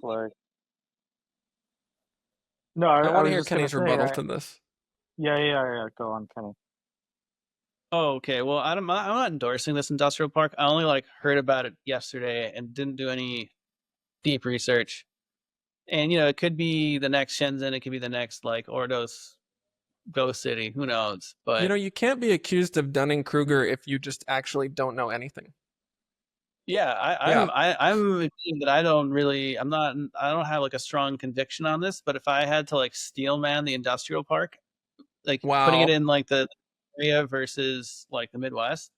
no, I want to hear Kenny's rebuttal to this. Yeah. Go on, Kenny. Oh, okay. Well, I'm not endorsing this industrial park. I only like heard about it yesterday and didn't do any deep research. And it could be the next Shenzhen. It could be the next like Ordos Ghost City. Who knows? But you can't be accused of Dunning-Kruger if you just actually don't know anything. Yeah, I'm admitting that I don't have like a strong conviction on this, but if I had to like steel man the industrial park, like putting it in like the area versus like the Midwest.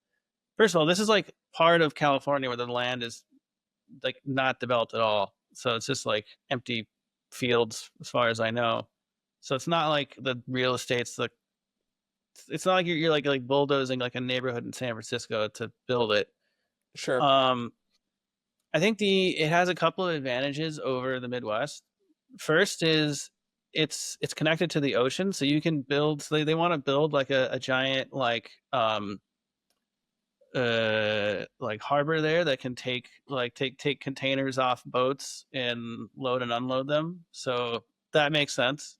First of all, this is like part of California where the land is like not developed at all. So it's just like empty fields as far as I know. So it's not like the real estate's it's not like you're like bulldozing like a neighborhood in San Francisco to build it. Sure. I think it has a couple of advantages over the Midwest. First is it's connected to the ocean, so you can build. So they want to build like a giant like harbor there that can take containers off boats and load and unload them. So that makes sense.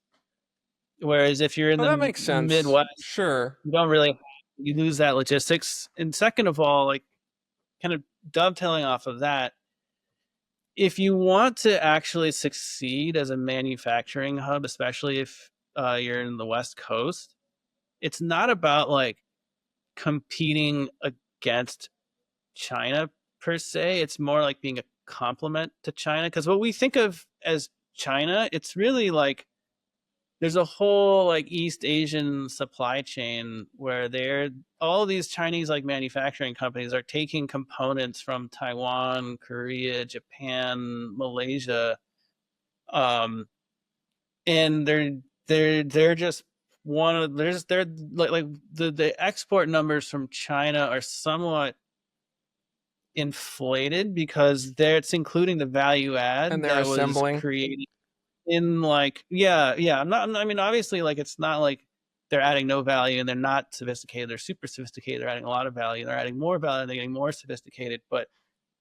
Whereas if you're in the Midwest, sure, you lose that logistics. And second of all, like kind of dovetailing off of that, if you want to actually succeed as a manufacturing hub, especially if you're in the West Coast, it's not about like competing against China per se. It's more like being a complement to China. Because what we think of as China, it's really like there's a whole like East Asian supply chain where all these Chinese like manufacturing companies are taking components from Taiwan, Korea, Japan, Malaysia, and they're just they're like the export numbers from China are somewhat inflated because it's including the value add and they're assembling. Was created in like I mean obviously like it's not like they're adding no value and they're not sophisticated, they're super sophisticated, they're adding a lot of value, they're adding more value, they're getting more sophisticated, but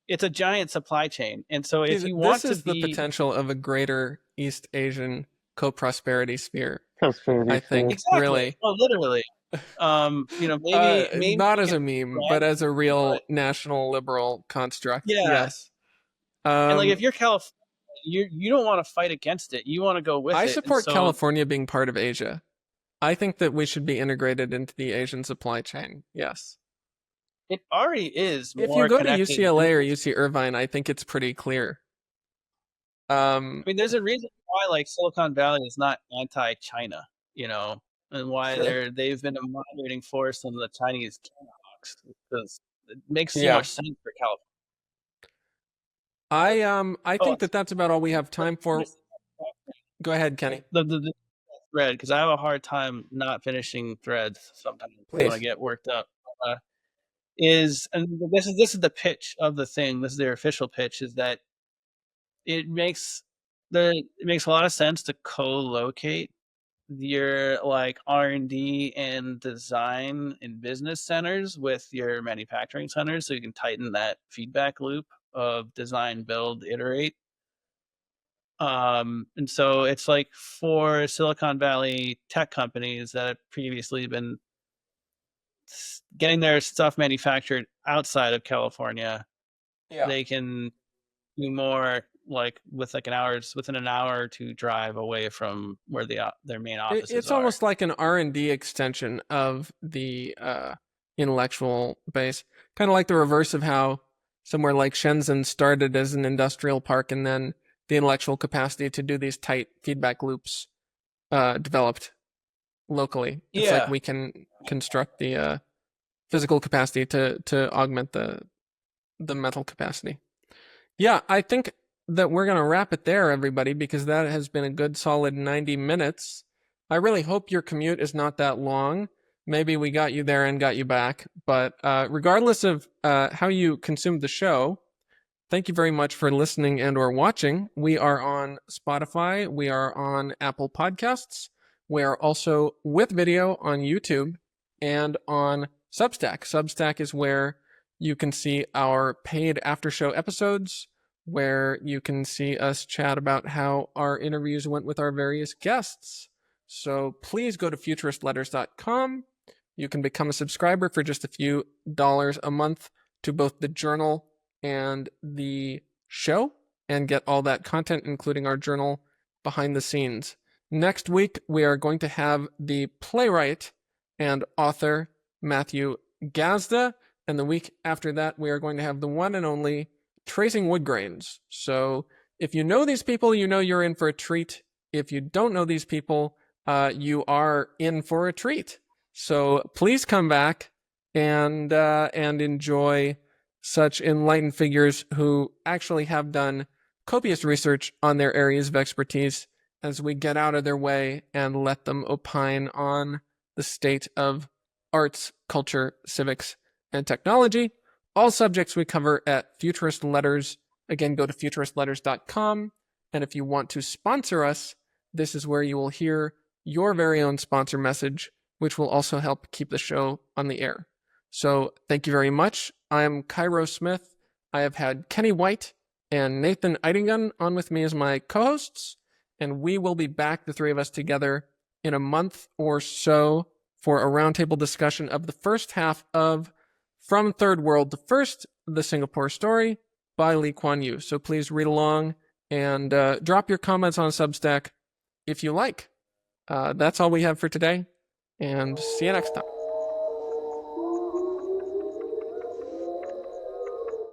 it's a giant supply chain. And so if you want to the potential of a greater East Asian co-prosperity sphere, I think. Exactly. Really literally maybe not as a meme but as a real national liberal construct. Yes. And like if you're California, you don't want to fight against it. You want to go with it. I support California being part of Asia. I think that we should be integrated into the Asian supply chain. Yes. It already is If you more go to connected. UCLA or UC Irvine, I think it's pretty clear. I mean, there's a reason why like Silicon Valley is not anti-China, and why Sure. they've been a moderating force on the Chinese China hawks, because it makes too Yeah. much sense for California. I think Oh, that's about all we have time for. Go ahead, Kenny. the thread, because I have a hard time not finishing threads sometimes when I Please. get worked up. And this is the pitch of the thing. This is their official pitch. Is that it makes a lot of sense to co-locate your like R&D and design and business centers with your manufacturing centers, so you can tighten that feedback loop of design, build, iterate. And so it's like for Silicon Valley tech companies that have previously been getting their stuff manufactured outside of California, Yeah. they can do more like within an hour or two drive away from where their main offices It's are. almost like an R&D extension of the intellectual base, kind of like the reverse of how somewhere like Shenzhen started as an industrial park, and then the intellectual capacity to do these tight feedback loops developed locally. It's like Yeah. we can construct the physical capacity to augment the mental capacity. Yeah, I think that we're going to wrap it there, everybody, because that has been a good solid 90 minutes. I really hope your commute is not that long. Maybe we got you there and got you back. But regardless of how you consumed the show, thank you very much for listening and or watching. We are on Spotify. We are on Apple Podcasts. We are also with video on YouTube and on Substack. Substack is where you can see our paid after show episodes, where you can see us chat about how our interviews went with our various guests. So please go to futuristletters.com. You can become a subscriber for just a few dollars a month to both the journal and the show, and get all that content, including our journal behind the scenes. Next week, we are going to have the playwright and author Matthew Gazda, and the week after that, we are going to have the one and only Tracing Wood Grains. So if you know these people, you know you're in for a treat. If you don't know these people, you are in for a treat. So please come back and enjoy such enlightened figures who actually have done copious research on their areas of expertise, as we get out of their way and let them opine on the state of arts, culture, civics, and technology. All subjects we cover at Futurist Letters. Again, go to futuristletters.com. And if you want to sponsor us, this is where you will hear your very own sponsor message, which will also help keep the show on the air. So thank you very much. I'm Cairo Smith. I have had Kenny White and Nathan Eidingen on with me as my co-hosts, and we will be back, the three of us together, in a month or so for a roundtable discussion of the first half of From Third World to First, The Singapore Story by Lee Kuan Yew. So please read along and drop your comments on Substack if you like. That's all we have for today, and see you next time.